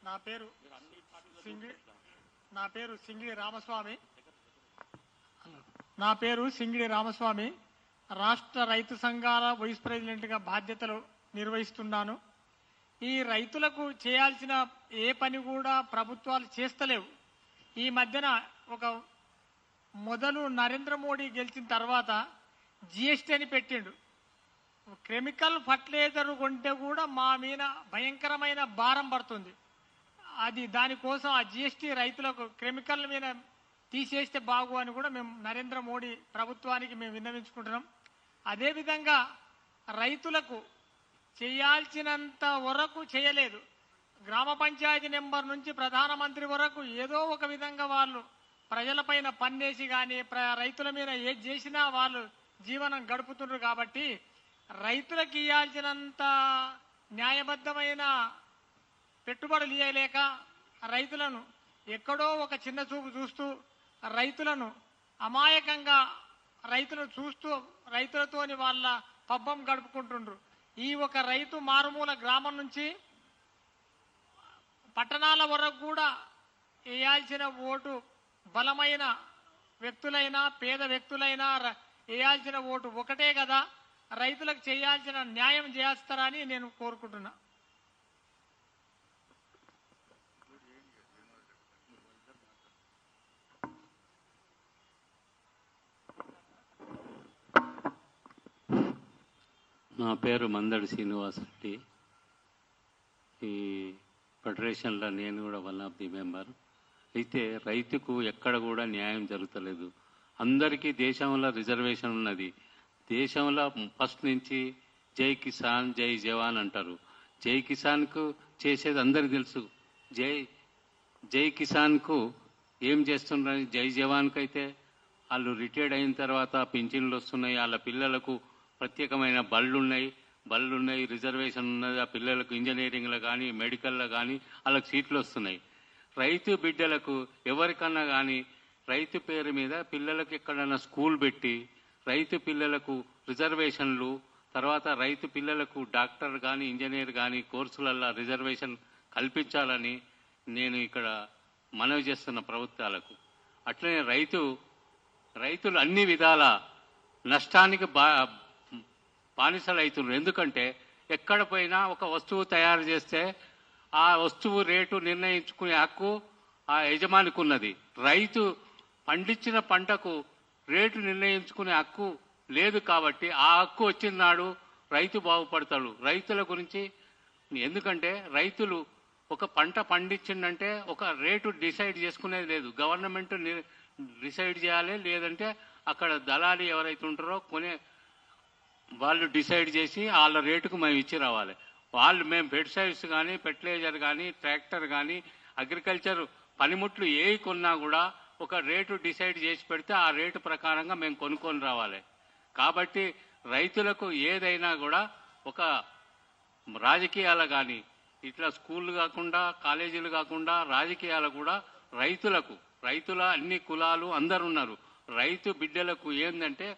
నా పేరు సింగిడి రామస్వామి. రాష్ట్ర రైతు సంఘాల వైస్ ప్రెసిడెంట్గా బాధ్యతలు నిర్వహిస్తున్నాను. ఈ రైతులకు చేయాల్సిన ఏ పని కూడా ప్రభుత్వాలు చేస్తలేవు. ఈ మధ్యన మొదలు నరేంద్ర మోడీ గెలిచిన తర్వాత జిఎస్టీ అని పెట్టిండు. కెమికల్ ఫర్టిలైజర్ కొంటే కూడా మా మీద భయంకరమైన భారం పడుతుంది. దానికోసం ఆ జిఎస్టీ రైతులకు కెమికల్ మీద తీసేస్తే బాగు అని కూడా మేము నరేంద్ర మోడీ ప్రభుత్వానికి మేము విన్నవించుకుంటున్నాం. అదేవిధంగా రైతులకు చేయాల్సినంత వరకు చేయలేదు. గ్రామ పంచాయతీ నెంబర్ నుంచి ప్రధానమంత్రి వరకు ఏదో ఒక విధంగా వాళ్ళు ప్రజలపైన పన్నేసి కానీ రైతుల మీద ఏది చేసినా వాళ్ళు జీవనం గడుపుతున్నారు. కాబట్టి రైతులకు ఇవ్వాల్సినంత న్యాయబద్ధమైన పెట్టుబడులు ఇవ్వలేక రైతులను ఎక్కడో ఒక చిన్న చూపు చూస్తూ రైతులను అమాయకంగా రైతులతోని వాళ్ళ పబ్బం గడుపుకుంటుండ్రు. ఈ ఒక రైతు మారుమూల గ్రామం నుంచి పట్టణాల వరకు కూడా వేయాల్సిన ఓటు బలమైన వ్యక్తులైనా పేద వ్యక్తులైనా వేయాల్సిన ఓటు ఒకటే కదా. రైతులకు చేయాల్సిన న్యాయం చేస్తారని నేను కోరుకుంటున్నా. నా పేరు మందడి శ్రీనివాస్ రెడ్డి. ఈ ఫెడరేషన్లో నేను కూడా వన్ ఆఫ్ ది మెంబర్. అయితే రైతుకు ఎక్కడ కూడా న్యాయం జరుగుతలేదు. అందరికీ దేశంలో రిజర్వేషన్ ఉన్నది. దేశంలో ఫస్ట్ నుంచి జై కిసాన్ జై జవాన్ అంటారు. జై కిసాన్కు చేసేది అందరికీ తెలుసు. జై కిసాన్కు ఏం చేస్తున్నారు? జై జవాన్కు అయితే వాళ్ళు రిటైర్డ్ అయిన తర్వాత పింఛన్లు వస్తున్నాయి. వాళ్ళ పిల్లలకు ప్రత్యేకమైన బళ్ళు ఉన్నాయి, రిజర్వేషన్ ఉన్నది. ఆ పిల్లలకు ఇంజనీరింగ్లో కానీ మెడికల్లో కానీ వాళ్ళకి సీట్లు వస్తున్నాయి. రైతు బిడ్డలకు ఎవరికన్నా కానీ రైతు పేరు మీద పిల్లలకు ఎక్కడన్నా స్కూల్ పెట్టి రైతు పిల్లలకు రిజర్వేషన్లు, తర్వాత రైతు పిల్లలకు డాక్టర్ కానీ ఇంజనీర్ కానీ కోర్సులల్లో రిజర్వేషన్ కల్పించాలని నేను ఇక్కడ మనవి చేస్తున్న ప్రభుత్వాలకు. అట్లనే రైతులు అన్ని విధాల నష్టానికి బానిసలు అవుతున్నారు. ఎందుకంటే ఎక్కడ పోయినా ఒక వస్తువు తయారు చేస్తే ఆ వస్తువు రేటు నిర్ణయించుకునే హక్కు ఆ యజమానికి ఉన్నది. రైతు పండించిన పంటకు రేటు నిర్ణయించుకునే హక్కు లేదు. కాబట్టి ఆ హక్కు వచ్చిన నాడు రైతు బాగుపడతాడు. రైతుల గురించి ఎందుకంటే రైతులు ఒక పంట పండించిందంటే ఒక రేటు డిసైడ్ చేసుకునేది లేదు. గవర్నమెంట్ డిసైడ్ చేయాలి, లేదంటే అక్కడ దళాలి ఎవరైతే ఉంటారో వాళ్ళు డిసైడ్ చేసి వాళ్ళ రేటుకు మేము ఇచ్చి రావాలి. మేము పెస్టిసైడ్స్ కానీ ఫెర్టిలైజర్ కానీ ట్రాక్టర్ కానీ అగ్రికల్చర్ పనిముట్లు ఏ కొన్నా కూడా ఒక రేటు డిసైడ్ చేసి పెడితే ఆ రేటు ప్రకారంగా మేము కొనుక్కొని రావాలి. కాబట్టి రైతులకు ఏదైనా కూడా ఒక రాజకీయాలు కానీ ఇట్లా స్కూళ్ళు కాకుండా కాలేజీలు కాకుండా రాజకీయాలు కూడా రైతుల అన్ని కులాలు అందరు ఉన్నారు. రైతు బిడ్డలకు ఏంటంటే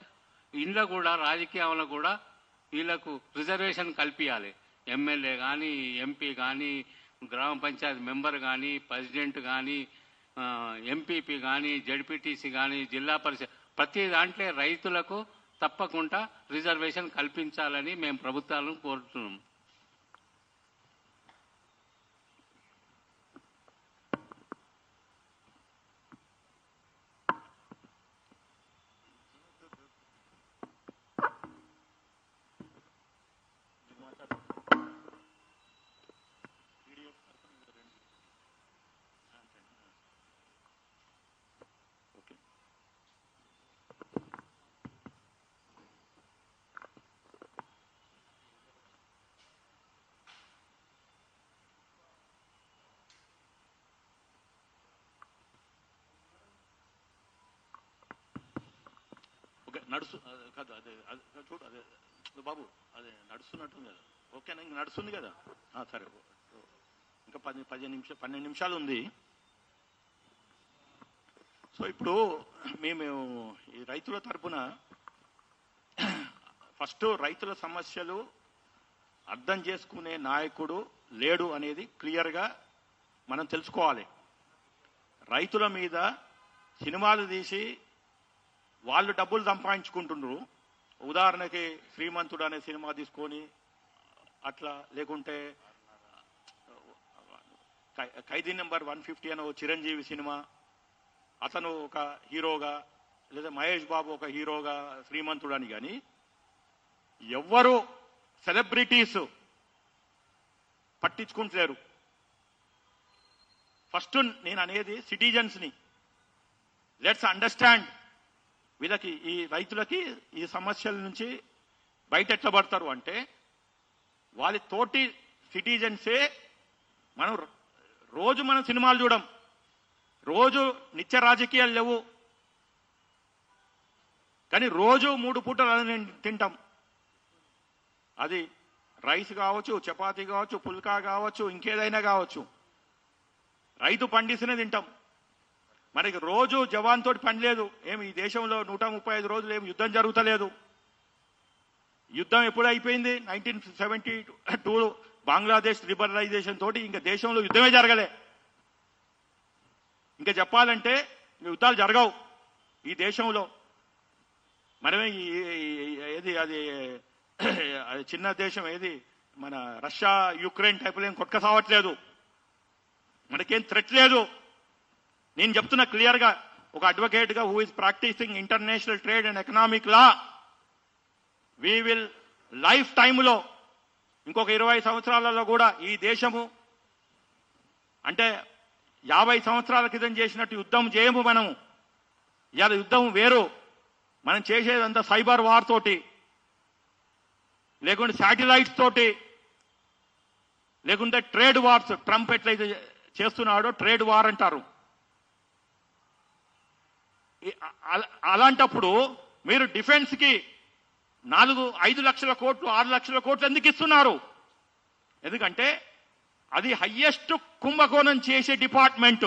ఇంట్లో కూడా రాజకీయాల్లో కూడా వీళ్ళకు రిజర్వేషన్ కల్పించాలి. ఎమ్మెల్యే కానీ ఎంపీ కానీ గ్రామ పంచాయతీ మెంబర్ కానీ ప్రెసిడెంట్ కానీ ఎంపీపీ కానీ జడ్పీటీసీ కానీ జిల్లా పరిషత్ ప్రతి దాంట్లో రైతులకు తప్పకుండా రిజర్వేషన్ కల్పించాలని మేము ప్రభుత్వాలను కోరుతున్నాం. కాదు అదే చూడు, అదే బాబు అదే నడుస్తున్నట్టుంది కదా. ఓకేనా? ఇంక నడుస్తుంది కదా. సరే, ఇంకా 12 నిమిషాలు ఉంది. సో ఇప్పుడు మేము ఈ రైతుల తరపున ఫస్ట్ రైతుల సమస్యలు అర్థం చేసుకునే నాయకుడు లేడు అనేది క్లియర్గా మనం తెలుసుకోవాలి. రైతుల మీద సినిమాలు తీసి వాళ్ళు డబ్బులు సంపాదించుకుంటున్నారు. ఉదాహరణకి శ్రీమంతుడు అనే సినిమా తీసుకొని అట్లా, లేకుంటే ఖైదీ నెంబర్ 150 అనే చిరంజీవి సినిమా, అతను ఒక హీరోగా, లేదా మహేష్ బాబు ఒక హీరోగా శ్రీమంతుడు అని. కానీ ఎవ్వరు సెలబ్రిటీస్ పట్టించుకుంటలేరు. ఫస్ట్ నేను అనేది సిటిజన్స్ని లెట్స్ అండర్స్టాండ్. వీళ్ళకి ఈ రైతులకి ఈ సమస్యల నుంచి బయట ఎట్లా పడతారు అంటే వాళ్ళ తోటి సిటిజన్సే. మనం సినిమాలు చూడం, రోజు నిత్య రాజకీయాలు లేవు, కానీ రోజు 3 పూటలు తింటాం. అది రైస్ కావచ్చు, చపాతీ కావచ్చు, పుల్కా కావచ్చు, ఇంకేదైనా కావచ్చు, రైతు పండిస్తేనే తింటాం. మనకి రోజు జవాన్ తోటి పని లేదు. ఏమి ఈ దేశంలో 135 రోజులు ఏమి యుద్ధం జరుగుతలేదు. యుద్ధం ఎప్పుడు అయిపోయింది? 1972 బంగ్లాదేశ్ లిబరలైజేషన్ తోటి ఇంకా దేశంలో యుద్ధమే జరగలే. ఇంకా చెప్పాలంటే యుద్ధాలు జరగవు ఈ దేశంలో. మనమే ఏది అది చిన్న దేశం ఏది మన రష్యా యుక్రెయిన్ టైపులో ఏం కొట్టుక సావట్లేదు. మనకేం థ్రెట్ లేదు. నేను చెప్తున్నా క్లియర్గా, ఒక అడ్వకేట్గా who is practising international trade and economic law, we will life టైంలో ఇంకొక 20 సంవత్సరాలలో కూడా ఈ దేశము అంటే 50 సంవత్సరాల క్రితం చేసినట్టు యుద్ధం చేయము మనము. ఇవాళ యుద్ధం వేరు. మనం చేసేదంతా సైబర్ వార్ తోటి, లేకుంటే శాటిలైట్స్ తోటి, లేకుంటే ట్రేడ్ వార్స్. ట్రంప్ ఎట్లయితే చేస్తున్నాడో ట్రేడ్ వార్ అంటారు. అలాంటప్పుడు మీరు డిఫెన్స్కి 5 లక్షల కోట్లు 6 లక్షల కోట్లు ఎందుకు ఇస్తున్నారు? ఎందుకంటే అది హయ్యెస్ట్ కుంభకోణం చేసే డిపార్ట్మెంట్.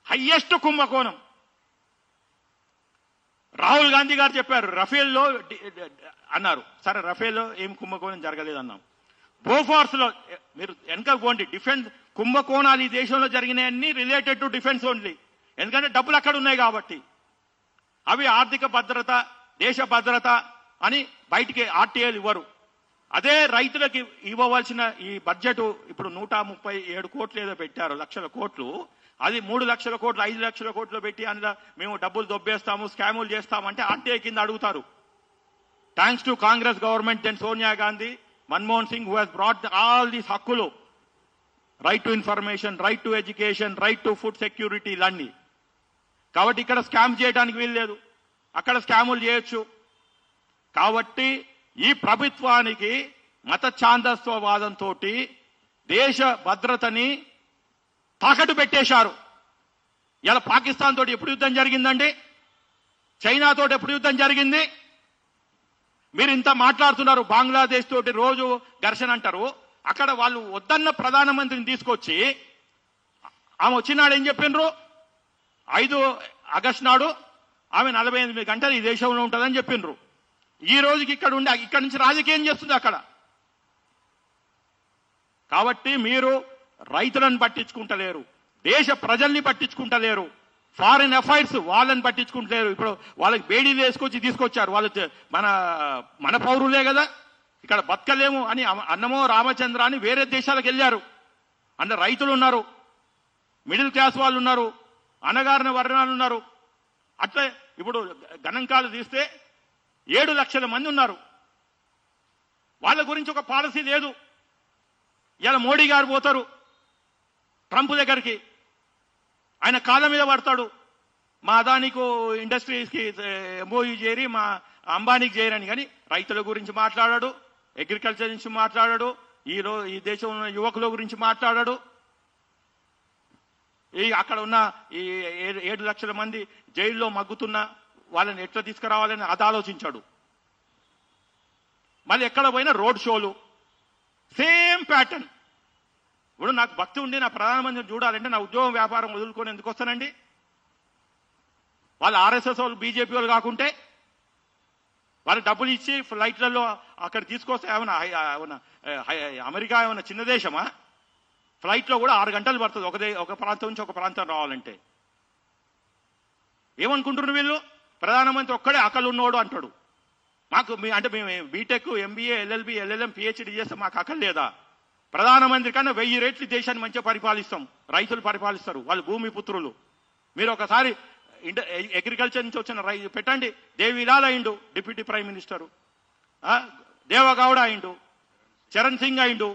హయ్యెస్ట్ కుంభకోణం. రాహుల్ గాంధీ గారు చెప్పారు రఫేల్లో అన్నారు. సరే, రఫేల్లో ఏం కుంభకోణం జరగలేదన్నాం. బోఫోర్స్లో మీరు వెనక పోండి. డిఫెన్స్ కుంభకోణాలు ఈ దేశంలో జరిగినాయన్నీ రిలేటెడ్ టు డిఫెన్స్ ఓన్లీ. ఎందుకంటే డబ్బులు అక్కడ ఉన్నాయి కాబట్టి. అవి ఆర్థిక భద్రత, దేశ భద్రత అని బయటికి ఆర్టీఐలు ఇవ్వరు. అదే రైతులకి ఇవ్వవలసిన ఈ బడ్జెట్ ఇప్పుడు 137 కోట్లు ఏదో పెట్టారు, లక్షల కోట్లు. అది 3 లక్షల కోట్లు 5 లక్షల కోట్లు పెట్టి అందులో మేము డబ్బులు దొబ్బేస్తాము, స్కాములు చేస్తామంటే ఆర్టీఐ కింద అడుగుతారు. Thanks to Congress government and Sonia Gandhi, Manmohan Singh, who has brought all these హక్కులు, right to information, right to education, right to food security, ఇలాన్ని. కాబట్టి ఇక్కడ స్కామ్ చేయడానికి వీల్లేదు, అక్కడ స్కాములు చేయొచ్చు. కాబట్టి ఈ ప్రభుత్వానికి మత ఛాందస్వవాదంతో దేశ భద్రతని తాకట్టు పెట్టేశారు. ఇలా పాకిస్తాన్ తోటి ఎప్పుడు యుద్ధం జరిగిందండి? చైనా తోటి ఎప్పుడు యుద్ధం జరిగింది? మీరు ఇంత మాట్లాడుతున్నారు. బంగ్లాదేశ్ తోటి రోజు ఘర్షణ అంటారు. అక్కడ వాళ్ళు వద్దన్న ప్రధానమంత్రిని తీసుకొచ్చి ఆమె వచ్చినాడు ఏం చెప్పిండ్రు? 5 ఆగస్టు నాడు ఆమె 48 గంటలు ఈ దేశంలో ఉంటుందని చెప్పిండ్రు. ఈ రోజుకి ఇక్కడ ఉండి ఇక్కడి నుంచి రాజకీయం చేస్తుంది అక్కడ. కాబట్టి మీరు రైతులను పట్టించుకుంటలేరు, దేశ ప్రజల్ని పట్టించుకుంటలేరు, ఫారిన్ అఫైర్స్ వాళ్ళని పట్టించుకుంటలేరు. ఇప్పుడు వాళ్ళకి బేడీలు వేసుకొచ్చి తీసుకొచ్చారు. వాళ్ళు మన పౌరులే కదా, ఇక్కడ బతకలేము అని అన్నమో రామచంద్ర అని వేరే దేశాలకు వెళ్ళారు. అంటే రైతులు ఉన్నారు, మిడిల్ క్లాస్ వాళ్ళు ఉన్నారు, అణగారిన వర్ణాలు ఉన్నారు. అట్లే ఇప్పుడు గణాంకాలు తీస్తే 7 లక్షల మంది ఉన్నారు. వాళ్ళ గురించి ఒక పాలసీ లేదు. ఇలా మోడీ గారు పోతారు ట్రంప్ దగ్గరికి, ఆయన కాళ్ళ మీద పడతాడు. మా అదానికి ఇండస్ట్రీస్కి ఎంఓయూ చేరి, మా అంబానీకి చేయరని. కానీ రైతుల గురించి మాట్లాడాడు, అగ్రికల్చర్ నుంచి మాట్లాడాడు, ఈ దేశంలో ఉన్న యువకుల గురించి మాట్లాడాడు. అక్కడ ఉన్న ఈ 7 లక్షల మంది జైల్లో మగ్గుతున్న వాళ్ళని ఎట్లా తీసుకురావాలని అది ఆలోచించాడు. మళ్ళీ ఎక్కడ పోయినా రోడ్ షోలు, సేమ్ ప్యాటర్న్. ఇప్పుడు నాకు భక్తి ఉండి నా ప్రధానమంత్రిని చూడాలంటే నా ఉద్యోగం వ్యాపారం వదులుకొని ఎందుకు వస్తానండి? వాళ్ళు ఆర్ఎస్ఎస్ వాళ్ళు, బీజేపీ వాళ్ళు కాకుంటే వాళ్ళు డబ్బులు ఇచ్చి ఫ్లైట్లలో అక్కడ తీసుకొస్తే ఏమన్నా అమెరికా ఏమన్నా చిన్న దేశమా? ఫ్లైట్లో కూడా 6 గంటలు పడుతుంది ఒక ప్రాంతం నుంచి ఒక ప్రాంతం రావాలంటే. ఏమనుకుంటున్నారు వీళ్ళు? ప్రధానమంత్రి ఒక్కడే అకలు ఉన్నోడు అంటాడు. మాకు అంటే మేము BTech, MBA, LLB, LLM, PhD చేస్తే మాకు అకలు లేదా? ప్రధానమంత్రి కన్నా 1000 రెట్లు దేశాన్ని మంచిగా పరిపాలిస్తాం. రైతులు పరిపాలిస్తారు, వాళ్ళు భూమి పుత్రులు. మీరు ఒకసారి అగ్రికల్చర్ నుంచి వచ్చిన పెట్టండి. దేవిలాల్ అయిండు డిప్యూటీ ప్రైమ్ మినిస్టరు, దేవగౌడ అయిండు, చరణ్ సింగ్ అయిండు.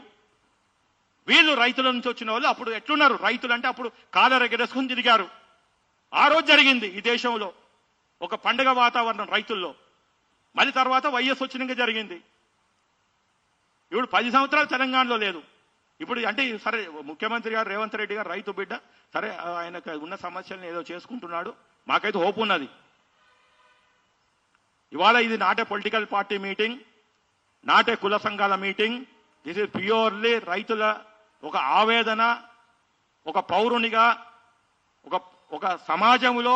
వీళ్ళు రైతుల నుంచి వచ్చిన వాళ్ళు. అప్పుడు ఎట్లున్నారు రైతులు అంటే? అప్పుడు కాలర్ ఎగరేసుకుని తిరిగారు. ఆ రోజు జరిగింది ఈ దేశంలో ఒక పండుగ వాతావరణం రైతుల్లో. మళ్ళీ తర్వాత వైఎస్ వచ్చినాక జరిగింది. ఇప్పుడు 10 సంవత్సరాలు తెలంగాణలో లేదు. ఇప్పుడు అంటే సరే, ముఖ్యమంత్రి గారు రేవంత్ రెడ్డి గారు రైతు బిడ్డ, సరే ఆయనకు ఉన్న సమస్యలను ఏదో చేసుకుంటున్నాడు. మాకైతే హోప్ ఉన్నది. ఇవాళ ఇది not a political party meeting, not a కుల సంఘాల మీటింగ్. దిస్ ఇస్ ప్యూర్లీ రైతుల ఒక ఆవేదన. ఒక పౌరునిగా ఒక సమాజంలో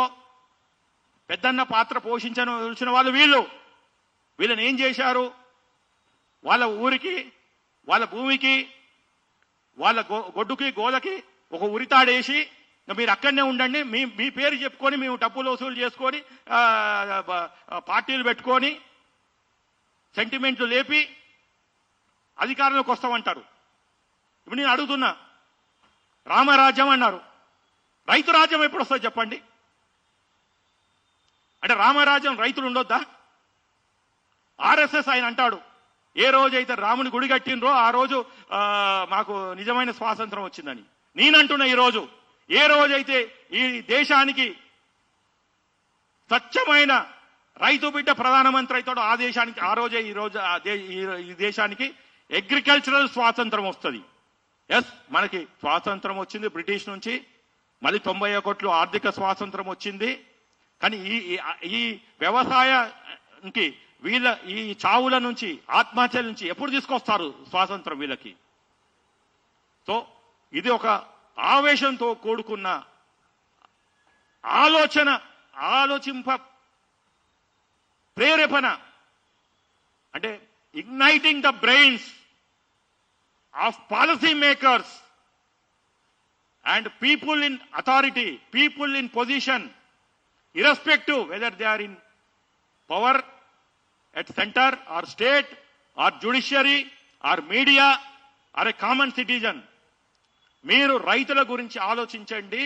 పెద్దన్న పాత్ర పోషించిన వాళ్ళు వీళ్ళని ఏం చేశారు? వాళ్ళ ఊరికి, వాళ్ళ భూమికి, వాళ్ళ గొడ్డుకి, గోలకి ఒక ఉరితాడేసి మీరు అక్కడనే ఉండండి, మీ పేరు చెప్పుకొని మేము డబ్బులు వసూలు చేసుకొని పార్టీలు పెట్టుకొని సెంటిమెంట్లు లేపి అధికారంలోకి వస్తామంటారు. ఇప్పుడు నేను అడుగుతున్నా, రామరాజ్యం అన్నారు, రైతు రాజ్యం ఎప్పుడు వస్తుంది చెప్పండి? అంటే రామరాజ్యం రైతులు ఉండొద్దా? ఆర్ఎస్ఎస్ ఆయన అంటాడు, ఏ రోజైతే రాముని గుడి కట్టినరో ఆ రోజు మాకు నిజమైన స్వాతంత్రం వచ్చిందని. నేనంటున్నా ఈరోజు ఏ రోజైతే ఈ దేశానికి స్వచ్ఛమైన రైతు బిడ్డ ప్రధానమంత్రి అవుతాడో ఆ దేశానికి ఆ రోజే ఈ దేశానికి అగ్రికల్చరల్ స్వాతంత్రం వస్తుంది. ఎస్, మనకి స్వాతంత్రం వచ్చింది బ్రిటిష్ నుంచి, మళ్ళీ 91 ఆర్థిక స్వాతంత్రం వచ్చింది. కానీ ఈ వ్యవసాయానికి వీళ్ళ ఈ చావుల నుంచి ఆత్మహత్యల నుంచి ఎప్పుడు తీసుకొస్తారు స్వాతంత్రం వీళ్ళకి? సో ఇది ఒక ఆవేశంతో కూడుకున్న ఆలోచింప ప్రేరేపణ, అంటే igniting the brains of policy makers and people in authority, people in position, irrespective whether they are in power at center or state or judiciary or media or a common citizen. మీరు రైతుల గురించి ఆలోచించండి.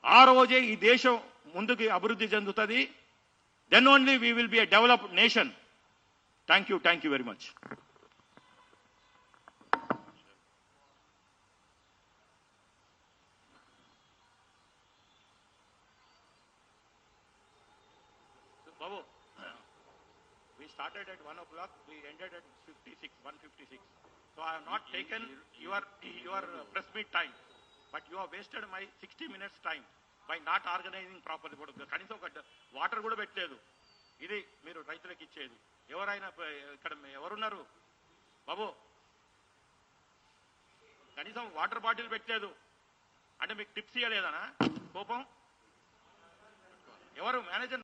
ఆ రోజే ఈ దేశం ముందుకు అభివృద్ధి చెందుతుంది. Then only we will be a developed nation. Thank you very much. Babu, we started at 1 o'clock, we ended at 1:56. So I have not taken your press meet time, but you have wasted my 60 minutes time by not organizing properly. కనీసం ఒక water కూడా పెట్టలేదు. ఇది మీరు రైతులకు ఇచ్చేది. ఎవరైనా ఇక్కడ ఎవరున్నారు బాబు? కనీసం వాటర్ బాటిల్ పెట్టలేదు అంటే మీకు టిప్స్ ఇవ్వలేదనా? కోపం ఎవరు మేనేజర్?